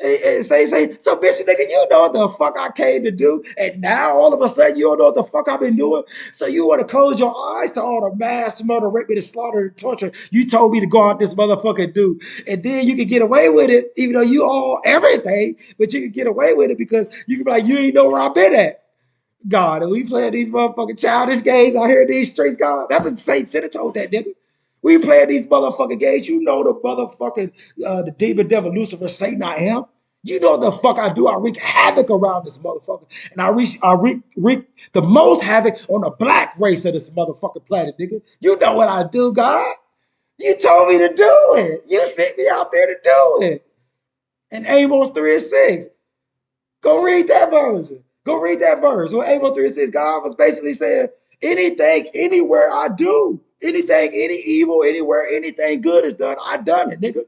And say, so bitch, nigga, you know what the fuck I came to do. And now all of a sudden you don't know what the fuck I've been doing. So you want to close your eyes to all the mass murder, rape, and slaughter, and torture you told me to go out this motherfucker do. And then you can get away with it, even though you all everything, but you can get away with it because you can be like, you ain't know where I've been at. God, and we playing these motherfucking childish games out here in these streets, God. That's what Saint Sinner told that nigga. We playing these motherfucking games. You know the motherfucking the demon devil Lucifer Satan I am. You know what the fuck I do. I wreak havoc around this motherfucker. And I wreak the most havoc on the black race of this motherfucking planet, nigga. You know what I do, God. You told me to do it. You sent me out there to do it. And Amos 3 and 6. Go read that version. Go read that verse. When Amos 3 and 6, God was basically saying, anything, anywhere I do, anything, any evil, anywhere, anything good is done, I done it, nigga.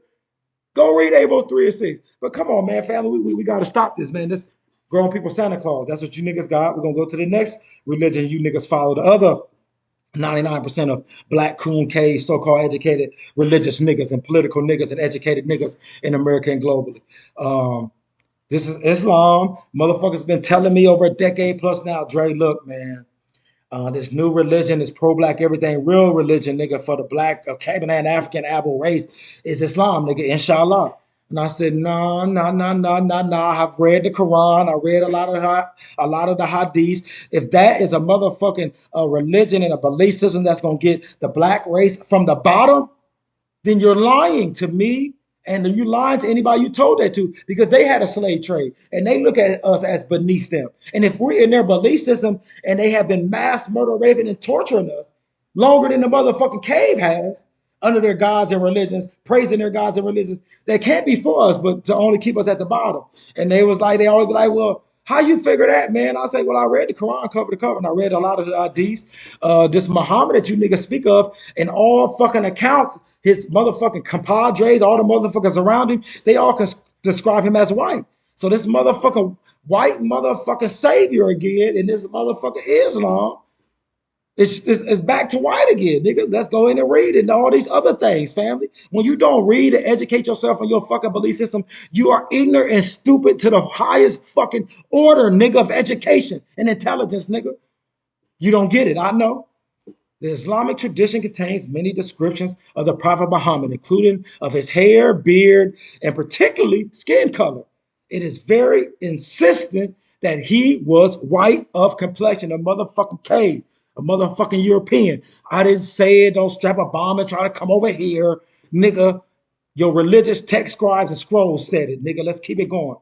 Go read Amos 3 and 6. But come on, man, family, we got to stop this, man. This grown people Santa Claus. That's what you niggas got. We're going to go to the next religion. You niggas follow the other 99% of black coon cave, so-called educated religious niggas and political niggas and educated niggas in America and globally. This is Islam. Motherfuckers been telling me over a decade plus now, Dre, look, man, this new religion is pro-black everything. Real religion, nigga, for the black, Cameroon, African, Abel race is Islam, nigga, inshallah. And I said, no, no, no, no, no, no. I've read the Quran. I read a lot of the hadiths. If that is a motherfucking religion and a belief system that's gonna get the black race from the bottom, then you're lying to me and you're lying to anybody you told that to, because they had a slave trade and they look at us as beneath them. And if we're in their belief system and they have been mass murder, raping, and torturing us longer than the motherfucking cave has under their gods and religions, praising their gods and religions, they can't be for us, but to only keep us at the bottom. And they was like, they always be like, well, how you figure that, man? I say, well, I read the Quran cover to cover, and I read a lot of the hadiths. This Muhammad that you niggas speak of, in all fucking accounts, his motherfucking compadres, all the motherfuckers around him, they all can describe him as white. So this motherfucker white motherfucking savior again, and this motherfucker Islam, it's back to white again, niggas. Let's go in and read it and all these other things, family. When you don't read and educate yourself on your fucking belief system, you are ignorant and stupid to the highest fucking order, nigga, of education and intelligence, nigga. You don't get it, I know. The Islamic tradition contains many descriptions of the Prophet Muhammad, including of his hair, beard, and particularly skin color. It is very insistent that he was white of complexion, a motherfucking cave, a motherfucking European. I didn't say it. Don't strap a bomb and try to come over here, nigga. Your religious text scribes and scrolls said it, nigga. Let's keep it going.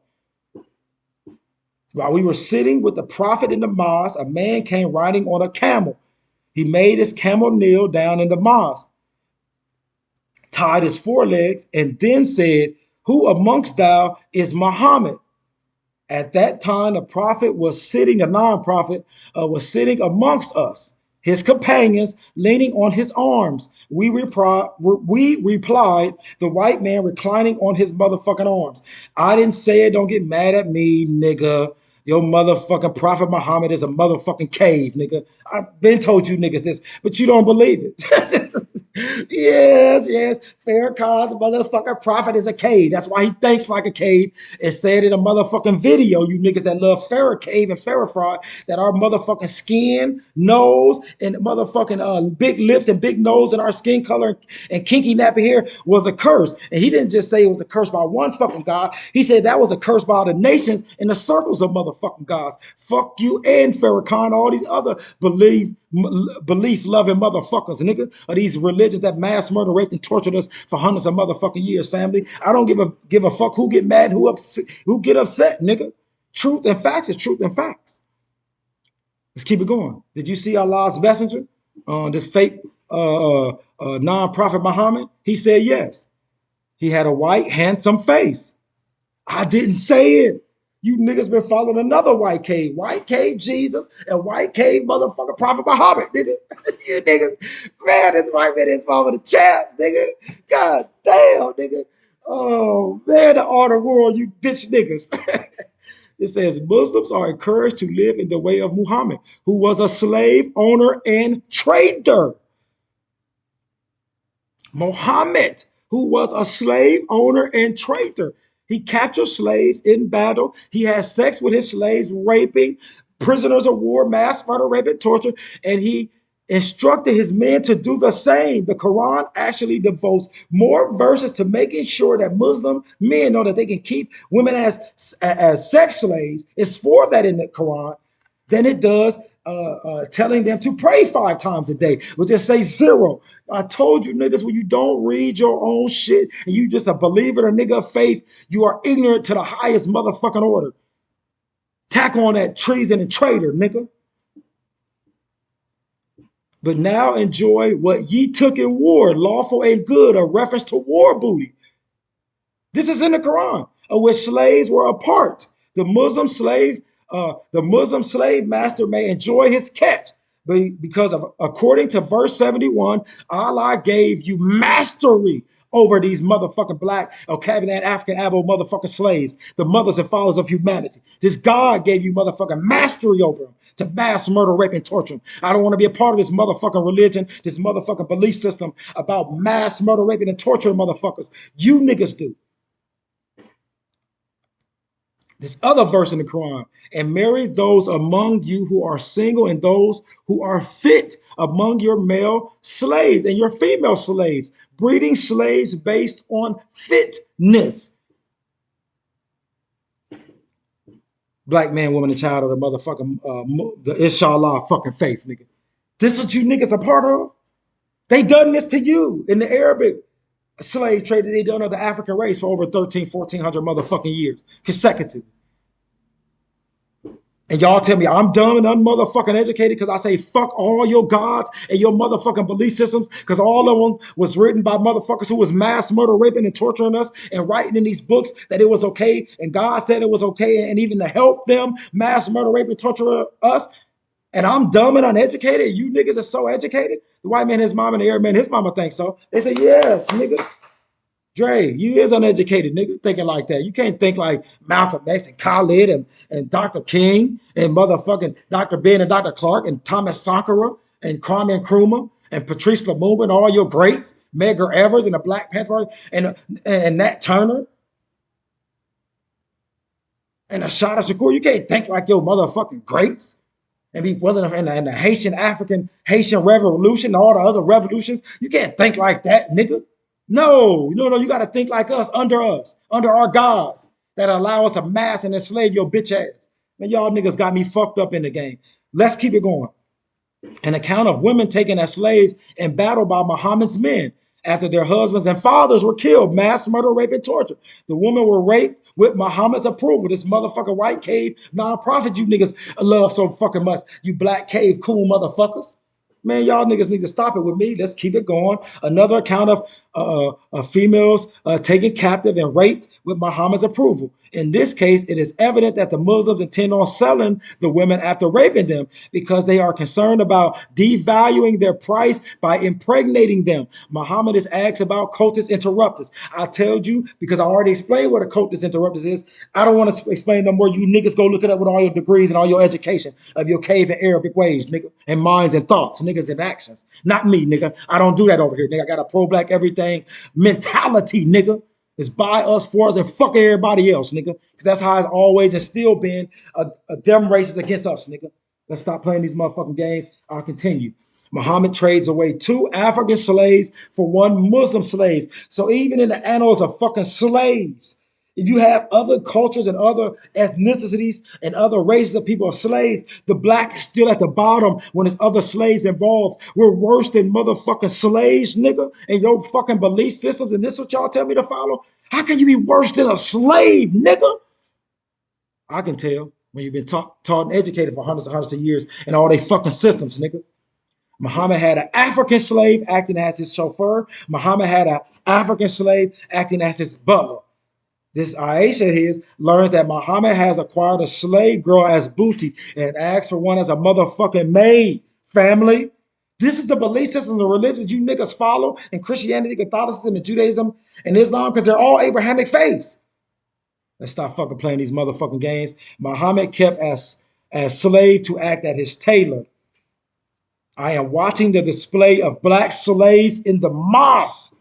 While we were sitting with the prophet in the mosque, a man came riding on a camel. He made his camel kneel down in the mosque, tied his forelegs, and then said, who amongst thou is Muhammad? At that time, the prophet was sitting, a non-prophet was sitting amongst us, his companions leaning on his arms. We replied, the white man reclining on his motherfucking arms. I didn't say it. Don't get mad at me, nigga. Your motherfucking prophet Muhammad is a motherfucking cave, nigga. I've been told you niggas this, but you don't believe it. Yes, yes. Farrakhan's motherfucking prophet is a cave. That's why he thinks like a cave. It said in a motherfucking video, you niggas that love Farrah cave and Farrah fraud, that our motherfucking skin, nose, and motherfucking big lips and big nose and our skin color and kinky nappy hair was a curse. And he didn't just say it was a curse by one fucking God. He said that was a curse by the nations in the circles of motherfucking gods. Fuck you and Farrakhan, all these other belief loving motherfuckers, nigga, of these religions that mass murder, raped, and tortured us for hundreds of motherfucking years, family. I don't give a fuck who get mad, who get upset, nigga. Truth and facts is truth and facts. Let's keep it going. Did you see Allah's messenger, this fake non-prophet Muhammad? He said yes. He had a white, handsome face. I didn't say it. You niggas been following another white cave Jesus, and white cave motherfucker Prophet Muhammad, nigga. You niggas, man, this white man is over the chance, nigga. God damn, nigga. Oh man, the art of world, you bitch niggas. It says Muslims are encouraged to live in the way of Muhammad, who was a slave owner and trader. Muhammad, who was a slave owner and trader. He captured slaves in battle. He had sex with his slaves, raping prisoners of war, mass murder, rape, and torture. And he instructed his men to do the same. The Quran actually devotes more verses to making sure that Muslim men know that they can keep women as sex slaves. It's for that in the Quran than it does telling them to pray 5 times a day. We'll just say zero. I told you niggas, when you don't read your own shit and you just a believer, a nigga of faith, you are ignorant to the highest motherfucking order. Tack on that treason and traitor, nigga. But now enjoy what ye took in war, lawful and good, a reference to war booty. This is in the Quran, of which slaves were a part. The Muslim slave master may enjoy his catch, but because of according to verse 71, Allah gave you mastery over these motherfucking black or Cabinet African Abo motherfucking slaves, the mothers and fathers of humanity. This God gave you motherfucking mastery over them to mass murder, rape, and torture them. I don't want to be a part of this motherfucking religion, this motherfucking belief system about mass murder, raping, and torturing motherfuckers. You niggas do. This other verse in the Quran, and marry those among you who are single and those who are fit among your male slaves and your female slaves, breeding slaves based on fitness. Black man, woman, and child of the motherfucking, the inshallah fucking faith, nigga. This is what you niggas are part of? They done this to you in the Arabic slave trade that they done of the African race for over 1,400 motherfucking years consecutive. And y'all tell me I'm dumb and unmotherfucking educated because I say fuck all your gods and your motherfucking belief systems because all of them was written by motherfuckers who was mass murder, raping, and torturing us and writing in these books that it was okay and God said it was okay and even to help them mass murder, rape, and torture us. And I'm dumb and uneducated. You niggas are so educated. The white man, his mom, and the Arab man, his mama thinks so. They say, yes, nigga. Dre, you is uneducated, nigga, thinking like that. You can't think like Malcolm X and Khalid and Dr. King and motherfucking Dr. Ben and Dr. Clark and Thomas Sankara and Kwame Nkrumah and Patrice Lumumba and all your greats, Medgar Evers and the Black Panther and Nat Turner and Ashada Shakur. You can't think like your motherfucking greats and be willing to, and the Haitian Revolution and all the other revolutions. You can't think like that, nigga. No, you got to think like us, under our gods that allow us to mass and enslave your bitch ass. Man, y'all niggas got me fucked up in the game. Let's keep it going. An account of women taken as slaves in battle by Muhammad's men after their husbands and fathers were killed, mass murder, rape, and torture. The women were raped with Muhammad's approval. This motherfucking white cave non-profit you niggas love so fucking much. You black cave cool motherfuckers. Man, y'all niggas need to stop it with me. Let's keep it going. Another account of females taken captive and raped with Muhammad's approval. In this case, it is evident that the Muslims intend on selling the women after raping them because they are concerned about devaluing their price by impregnating them. Muhammad is asked about cultus interruptus. I told you because I already explained what a cultus interruptus is. I don't want to explain no more. You niggas go look it up with all your degrees and all your education of your cave and Arabic ways, nigga, and minds and thoughts, niggas and actions. Not me, nigga. I don't do that over here, nigga. I got a pro-black everything mentality, nigga. It's by us, for us, and fuck everybody else, nigga. Because that's how it's always and still been them races against us, nigga. Let's stop playing these motherfucking games. I'll continue. Muhammad trades away 2 African slaves for 1 Muslim slave. So even in the annals of fucking slaves, if you have other cultures and other ethnicities and other races of people are slaves, the black is still at the bottom when there's other slaves involved. We're worse than motherfucking slaves, nigga, and your fucking belief systems. And this is what y'all tell me to follow? How can you be worse than a slave, nigga? I can tell when you've been taught and educated for hundreds and hundreds of years and all they fucking systems, nigga. Muhammad had an African slave acting as his chauffeur. Muhammad had an African slave acting as his butler. This Aisha here learns that Muhammad has acquired a slave girl as booty and asks for one as a motherfucking maid, family. This is the belief system, the religions you niggas follow in Christianity, Catholicism, and Judaism, and Islam, because they're all Abrahamic faiths. Let's stop fucking playing these motherfucking games. Muhammad kept as slave to act as his tailor. I am watching the display of black slaves in the mosque.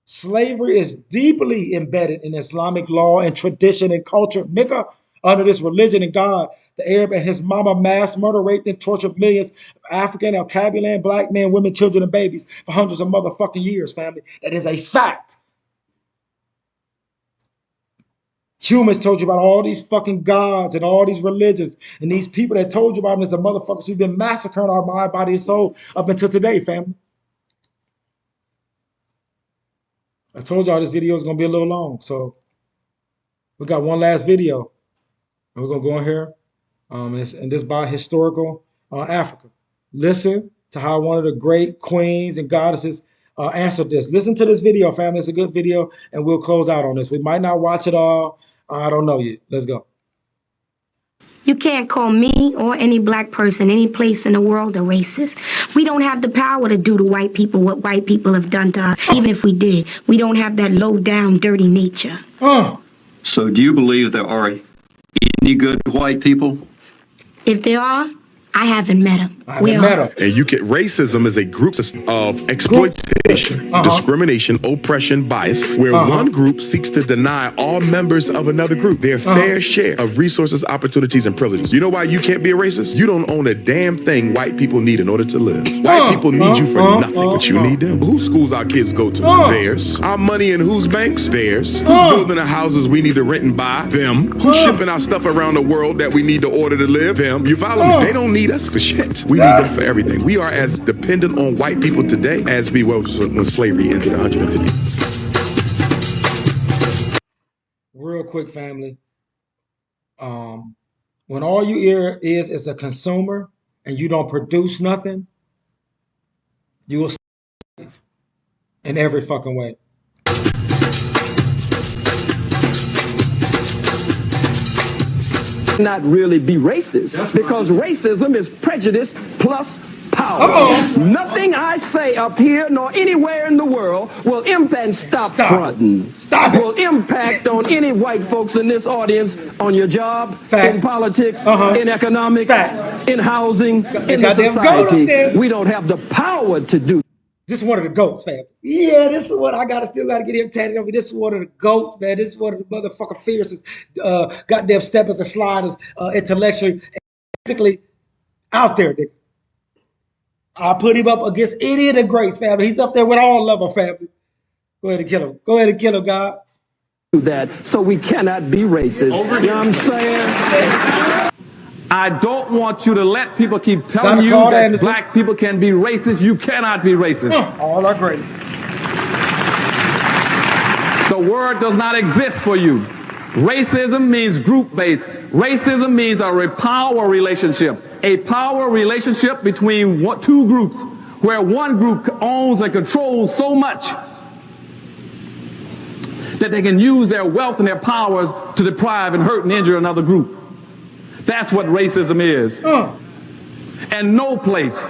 Slavery is deeply embedded in Islamic law and tradition and culture, nigga. Under this religion and God, the Arab and his mama mass murder, raped, and tortured millions of African, Al-Kabilan, black men, women, children, and babies for hundreds of motherfucking years, family. That is a fact. Humans told you about all these fucking gods and all these religions, and these people that told you about them is the motherfuckers who've been massacring our mind, body, and soul up until today, family. I told y'all this video is going to be a little long, so we got one last video. And we're going to go in here, and this by historical Africa. Listen to how one of the great queens and goddesses answered this. Listen to this video, family. It's a good video, and we'll close out on this. We might not watch it all. I don't know yet. Let's go. You can't call me or any black person any place in the world a racist. We don't have the power to do to white people what white people have done to us. Even if we did, we don't have that low-down, dirty nature. So do you believe there are any good white people? If there are, I haven't met them. And you get racism is a group of exploitation, discrimination, oppression, bias, where one group seeks to deny all members of another group their fair share of resources, opportunities, and privileges. You know why you can't be a racist? You don't own a damn thing white people need in order to live. White people need you for nothing, but you need them. Whose schools our kids go to? Theirs. Our money in whose banks? Theirs. Who's building the houses we need to rent and buy? Them. Who's shipping our stuff around the world that we need to order to live? Them. You follow me? They don't need us for shit. We need them for everything. We are as dependent on white people today as we were when slavery ended 150. Real quick, family. When all you hear is a consumer and you don't produce nothing, you will save in every fucking way. Not really be racist, because racism is prejudice plus power. Nothing I say up here nor anywhere in the world will impact, stop fronting. Will impact on any white folks in this audience, on your job, in politics, in economics, in housing, in the society. We don't have the power to do. This is one of the GOATs, fam. Yeah, this is what I still gotta get him tatted on me. This is one of the GOATs, man. This is one of the motherfucking fiercest goddamn steppers and sliders intellectually, physically out there, nigga. I put him up against any of the greats, family. He's up there with all of them, family. Go ahead and kill him. Go ahead and kill him, God. That, so we cannot be racist. You know what I'm saying? I don't want you to let people keep telling you that black people can be racist. You cannot be racist. All our greats. The word does not exist for you. Racism means group-based. Racism means a power relationship. A power relationship between two groups, where one group owns and controls so much that they can use their wealth and their powers to deprive and hurt and injure another group. That's what racism is. And no place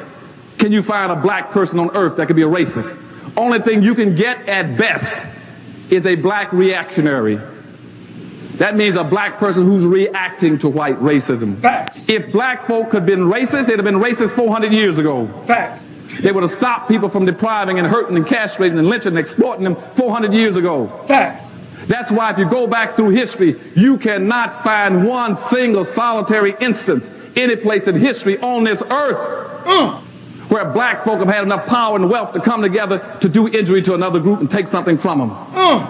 can you find a black person on earth that could be a racist. Only thing you can get at best is a black reactionary. That means a black person who's reacting to white racism. Facts. If black folk had been racist, they'd have been racist 400 years ago. Facts. They would have stopped people from depriving and hurting and castrating and lynching and exploiting them 400 years ago. Facts. That's why if you go back through history, you cannot find one single solitary instance any place in history on this earth where black folk have had enough power and wealth to come together to do injury to another group and take something from them.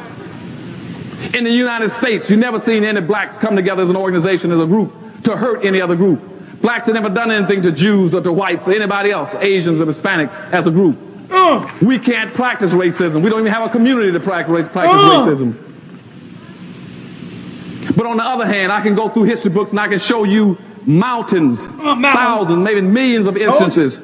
In the United States, you've never seen any blacks come together as an organization, as a group, to hurt any other group. Blacks have never done anything to Jews or to whites or anybody else, Asians or Hispanics, as a group. We can't practice racism. We don't even have a community to practice racism. But on the other hand, I can go through history books and I can show you mountains, thousands, maybe millions of instances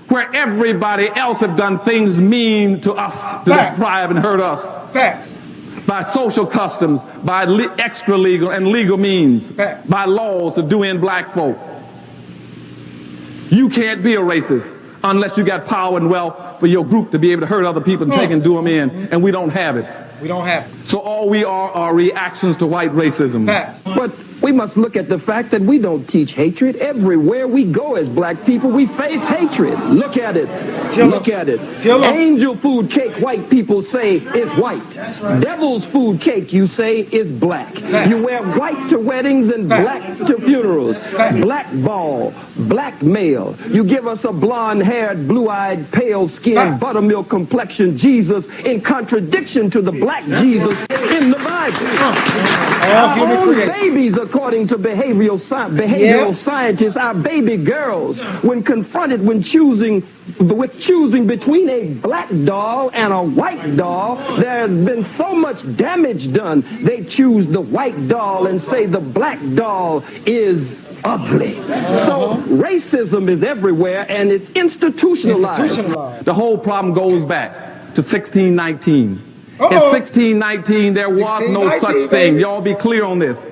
where everybody else have done things mean to us, to deprive and hurt us. Facts. By social customs, by extra legal and legal means, by laws to do in black folk. You can't be a racist unless you got power and wealth for your group to be able to hurt other people and take and do them in, and we don't have it. We don't have it. So all we are reactions to white racism. Facts. But we must look at the fact that we don't teach hatred. Everywhere we go as black people, we face hatred. Look at it. Look at it. Angel food cake, white people say, is white. Devil's food cake, you say, is black. You wear white to weddings and black to funerals. Black ball, black male. You give us a blonde-haired, blue-eyed, pale-skinned, buttermilk complexion Jesus in contradiction to the black Jesus in the Bible. Our own babies, according to behavioral scientists, our baby girls, when confronted with choosing between a black doll and a white doll, there's been so much damage done, they choose the white doll and say the black doll is ugly. So racism is everywhere and it's institutionalized. The whole problem goes back to 1619. In 1619, there was no such thing. Y'all be clear on this.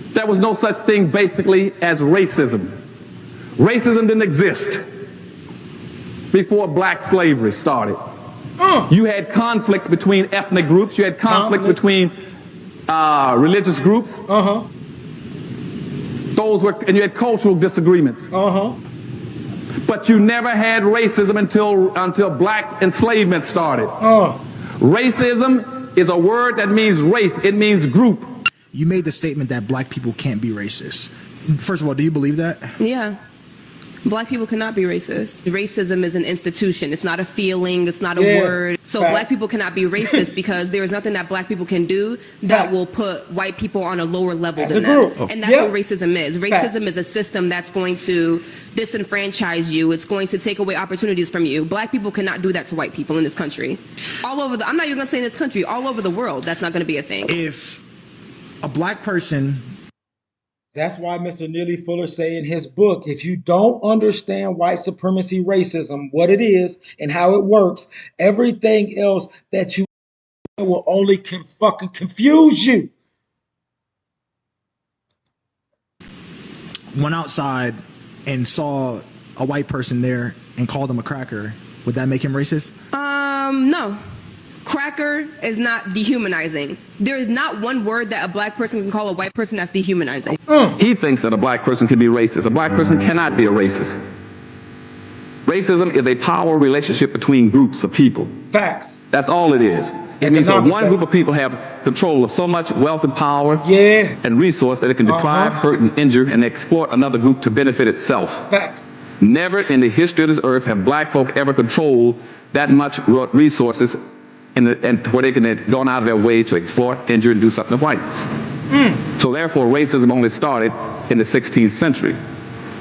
There was no such thing basically as racism. Racism didn't exist before black slavery started. You had conflicts between ethnic groups. You had conflicts between religious groups. And you had cultural disagreements. But you never had racism until black enslavement started. Racism is a word that means race. It means group. You made the statement that black people can't be racist. First of all, do you believe that? Yeah. Black people cannot be racist. Racism is an institution. It's not a feeling. It's not a word. So black people cannot be racist because there is nothing that black people can do that will put white people on a lower level than them. And that's what racism is. Racism is a system that's going to disenfranchise you. It's going to take away opportunities from you. Black people cannot do that to white people in this country. All over I'm not even going to say in this country. All over the world, that's not going to be a thing. If a black person... That's why Mr. Neely Fuller say in his book, if you don't understand white supremacy racism, what it is and how it works, everything else that you will only fucking confuse you. Went outside and saw a white person there and called him a cracker, would that make him racist? No. Cracker is not dehumanizing. There is not one word that a black person can call a white person that's dehumanizing. He thinks that a black person can be racist. A black person cannot be a racist. Racism is a power relationship between groups of people. Facts. That's all it is. It means that one group of people have control of so much wealth and power and resource that it can deprive, hurt, and injure, and exploit another group to benefit itself. Facts. Never in the history of this earth have black folk ever controlled that much resources and where they can have gone out of their way to exploit, injure, and do something to whites. So therefore, racism only started in the 16th century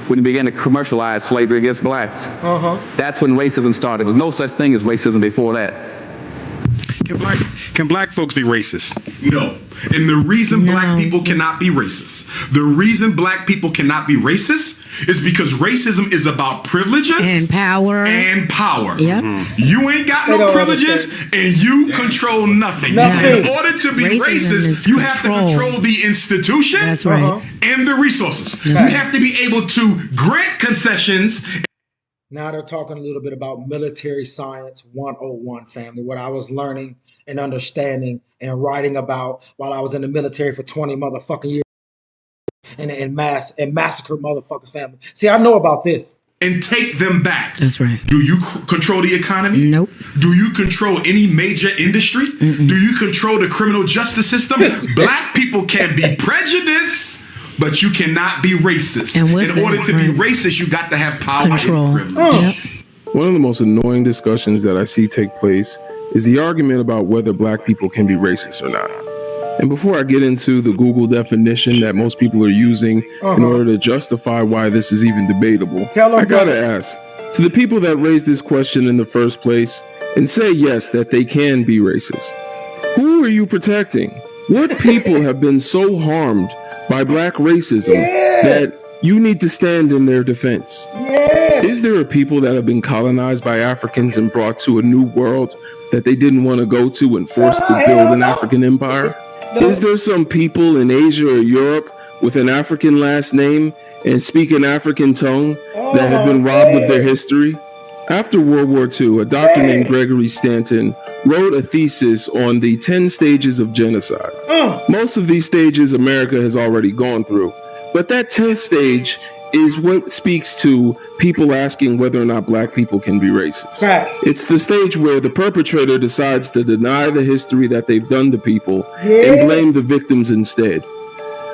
when they began to commercialize slavery against blacks. That's when racism started. There was no such thing as racism before that. Can black folks be racist? No. And the reason black people cannot be racist, the reason black people cannot be racist is because racism is about privileges and power. And power. Yep. You ain't got no privileges and you control nothing. In order to be racist, you have to control the institution and the resources. You have to be able to grant concessions. Now they're talking a little bit about military science 101, family, what I was learning and understanding and writing about while I was in the military for 20 motherfucking years and massacre motherfuckers, family. See, I know about this. And take them back. That's right. Do you control the economy? Nope. Do you control any major industry? Do you control the criminal justice system? Black people can be prejudiced, but you cannot be racist. In order to be racist, you got to have power and privilege. One of the most annoying discussions that I see take place is the argument about whether black people can be racist or not. And before I get into the Google definition that most people are using in order to justify why this is even debatable, I gotta ask, to the people that raised this question in the first place and say yes, that they can be racist, who are you protecting? What people have been so harmed by black racism that you need to stand in their defense? Is there a people that have been colonized by Africans and brought to a new world that they didn't want to go to and forced to build an African empire? Is there some people in Asia or Europe with an African last name and speak an African tongue that have been robbed of their history? After World War II, a doctor named Gregory Stanton wrote a thesis on the 10 stages of genocide. Most of these stages America has already gone through, but that 10th stage is what speaks to people asking whether or not black people can be racist. It's the stage where the perpetrator decides to deny the history that they've done to people and blame the victims instead.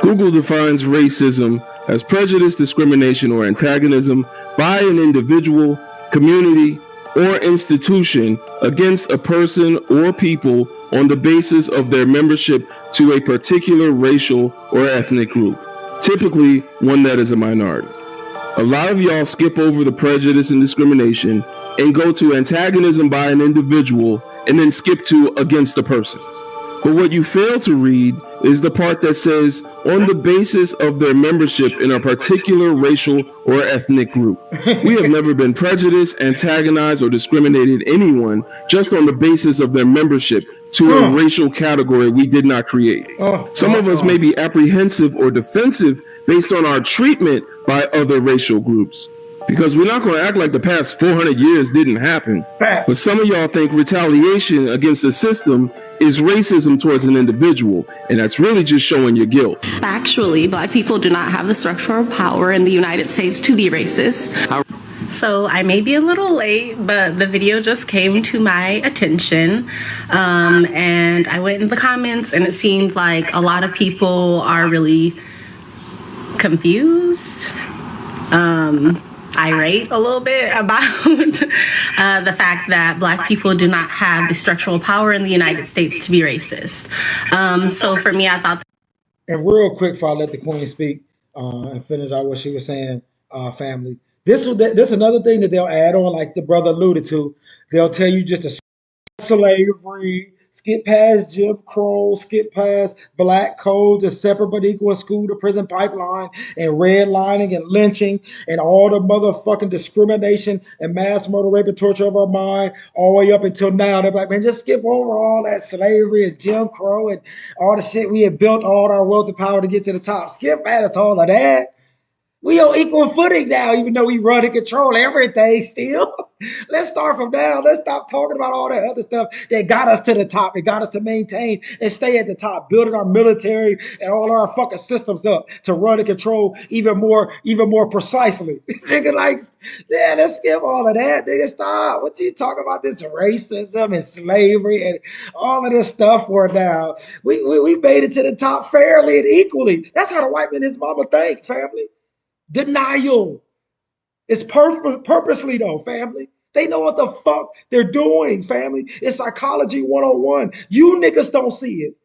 Google defines racism as prejudice, discrimination, or antagonism by an individual, community, or institution against a person or people on the basis of their membership to a particular racial or ethnic group, typically one that is a minority. A lot of y'all skip over the prejudice and discrimination and go to antagonism by an individual and then skip to against a person. But what you fail to read is the part that says on the basis of their membership in a particular racial or ethnic group. We have never been prejudiced, antagonized, or discriminated anyone just on the basis of their membership to a racial category we did not create. Some of us may be apprehensive or defensive based on our treatment by other racial groups. Because we're not going to act like the past 400 years didn't happen. But some of y'all think retaliation against the system is racism towards an individual, and that's really just showing your guilt. Factually, black people do not have the structural power in the United States to be racist. So I may be a little late, but the video just came to my attention, and I went in the comments, and it seemed like a lot of people are really confused, irate a little bit about the fact that black people do not have the structural power in the United States to be racist. So for me, I thought. And real quick, before I let the queen speak and finish out what she was saying, family. This another thing that they'll add on, like the brother alluded to. They'll tell you just to slavery, skip past Jim Crow, skip past black codes, a separate but equal school to prison pipeline, and redlining and lynching, and all the motherfucking discrimination and mass murder, rape, and torture of our mind, all the way up until now. They're like, man, just skip over all that slavery and Jim Crow and all the shit we had built all our wealth and power to get to the top. Skip past all of that. We on equal footing now, even though we run and control everything still. Let's start from now. Let's stop talking about all that other stuff that got us to the top. It got us to maintain and stay at the top, building our military and all our fucking systems up to run and control even more precisely. Nigga, like, yeah, let's skip all of that. Nigga, stop. What you talking about this racism and slavery and all of this stuff for now? We made it to the top fairly and equally. That's how the white man and his mama think, family. Denial. It's purposely though, family. They know what the fuck they're doing, family. It's psychology 101. You niggas don't see it.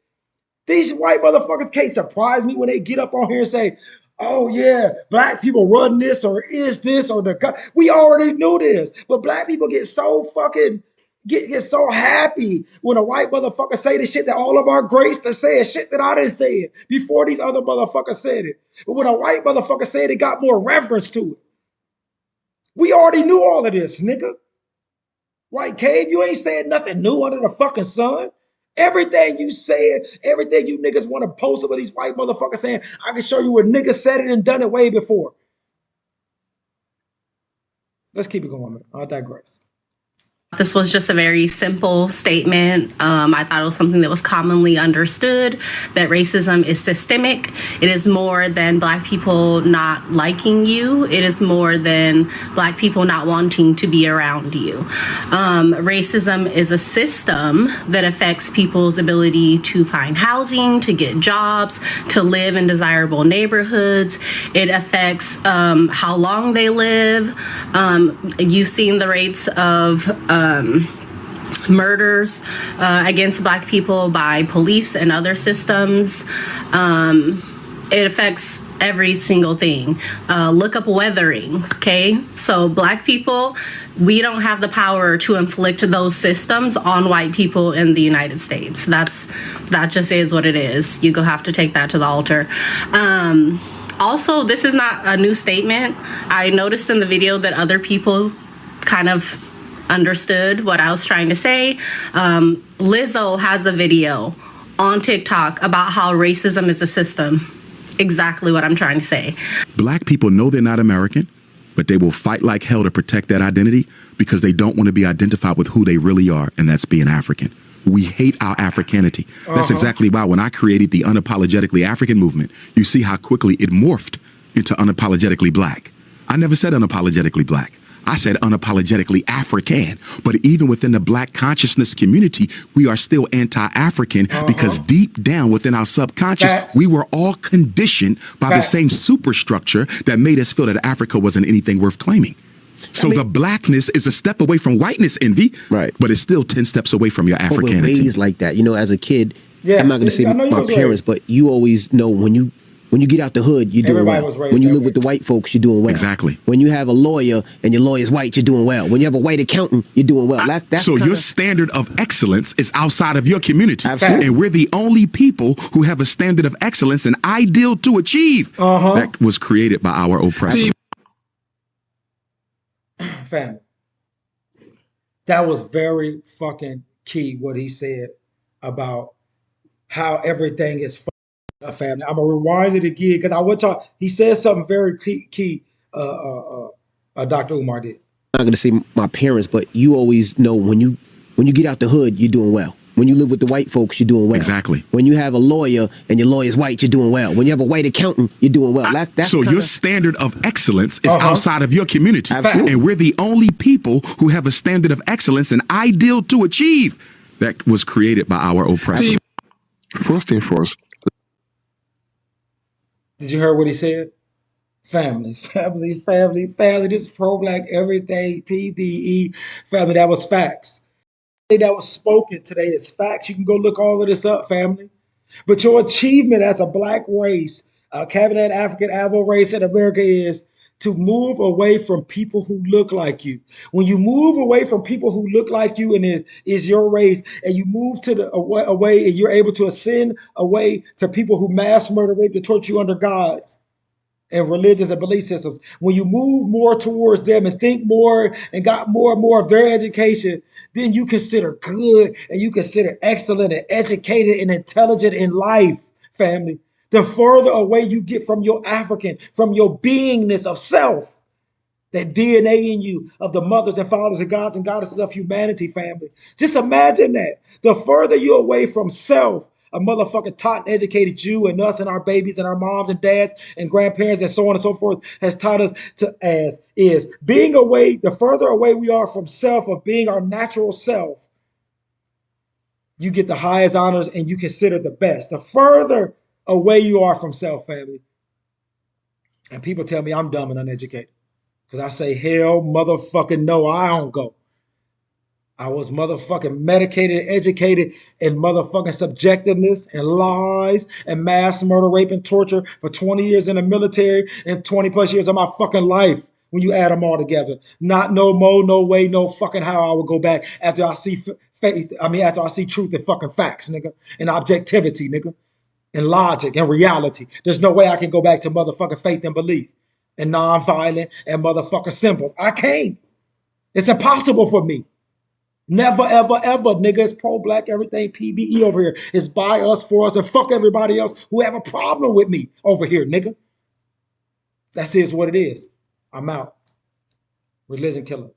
These white motherfuckers can't surprise me when they get up on here and say, oh yeah, black people run this or is this or the. We already knew this, but black people get so fucking get so happy when a white motherfucker say the shit that all of our greats to say, shit that I didn't say it before these other motherfuckers said it. But when a white motherfucker said it, got more reverence to it. We already knew all of this, nigga. Right, Cave? You ain't saying nothing new under the fucking sun. Everything you said, everything you niggas want to post about these white motherfuckers saying, I can show you where niggas said it and done it way before. Let's keep it going, man. I digress. This was just a very simple statement. I thought it was something that was commonly understood, that racism is systemic. It is more than Black people not liking you. It is more than Black people not wanting to be around you. Racism is a system that affects people's ability to find housing, to get jobs, to live in desirable neighborhoods. It affects how long they live. You've seen the rates of murders against Black people by police and other systems. It affects every single thing. Look up weathering, okay? So Black people, we don't have the power to inflict those systems on white people in the United States. That just is what it is. You go have to take that to the altar. Also, this is not a new statement. I noticed in the video that other people kind of understood what I was trying to say. Lizzo has a video on TikTok about how racism is a system. Exactly what I'm trying to say. Black people know they're not American, but they will fight like hell to protect that identity because they don't want to be identified with who they really are, and that's being African. We hate our Africanity. That's exactly why when I created the Unapologetically African movement, you see how quickly it morphed into Unapologetically Black. I never said unapologetically Black. I said unapologetically African. But even within the Black consciousness community, we are still anti-African because deep down within our subconscious, we were all conditioned by the same superstructure that made us feel that Africa wasn't anything worth claiming. So the Blackness is a step away from whiteness, Envy, right? But it's still 10 steps away from your Africanity. But we're raised like that, you know. As a kid, I'm not going to say my parents, but you always know when you get out the hood, you're doing well. When you live with the white folks, you're doing well. Exactly. When you have a lawyer and your lawyer's white, you're doing well. When you have a white accountant, you're doing well. That's so your standard of excellence is outside of your community. Absolutely. And we're the only people who have a standard of excellence, an ideal to achieve that was created by our oppressors. Family. That was very fucking key what he said about how everything is family. I'm gonna rewind it again because I want y'all. He said something very key. Dr. Umar did. I'm not going to say my parents, but you always know when you get out the hood, you're doing well. When you live with the white folks, you're doing well. Exactly. When you have a lawyer and your lawyer's white, you're doing well. When you have a white accountant, you're doing well. That's so your standard of excellence is outside of your community. Absolutely. And we're the only people who have a standard of excellence, an ideal to achieve that was created by our oppressors. First thing first. Did you hear what he said? Family. This is pro-Black everything, P.B.E. Family, that was facts. That was spoken today is facts. You can go look all of this up, family. But your achievement as a Black race, cabinet African Afro race in America is to move away from people who look like you. When you move away from people who look like you and it is your race, and you move to the away and you're able to ascend away to people who mass murder, rape, and torture you under gods and religions and belief systems, when you move more towards them and think more and got more and more of their education, then you consider good and you consider excellent and educated and intelligent in life, family. The further away you get from your African, from your beingness of self, that DNA in you of the mothers and fathers and gods and goddesses of humanity, family. Just imagine that. The further you're away from self, a motherfucking taught and educated you and us and our babies and our moms and dads and grandparents and so on and so forth has taught us to as is being away. The further away we are from self, of being our natural self, you get the highest honors and you consider the best. The further away you are from self, family. And people tell me I'm dumb and uneducated because I say, hell motherfucking no, I don't go. I was motherfucking medicated, educated in motherfucking subjectiveness and lies and mass murder, rape, and torture for 20 years in the military and 20 plus years of my fucking life. when you add them all together. Not no more, no way, no fucking how I would go back after I see faith. I mean, after I see truth and fucking facts, nigga, and objectivity, nigga, and logic and reality. There's no way I can go back to motherfucking faith and belief and nonviolent and motherfucking symbols. I can't. It's impossible for me. Never, ever, ever, nigga. It's pro-black everything. P.B.E. over here. It's by us, for us, and fuck everybody else who have a problem with me over here, nigga. That's what it is. I'm out. Religion killer.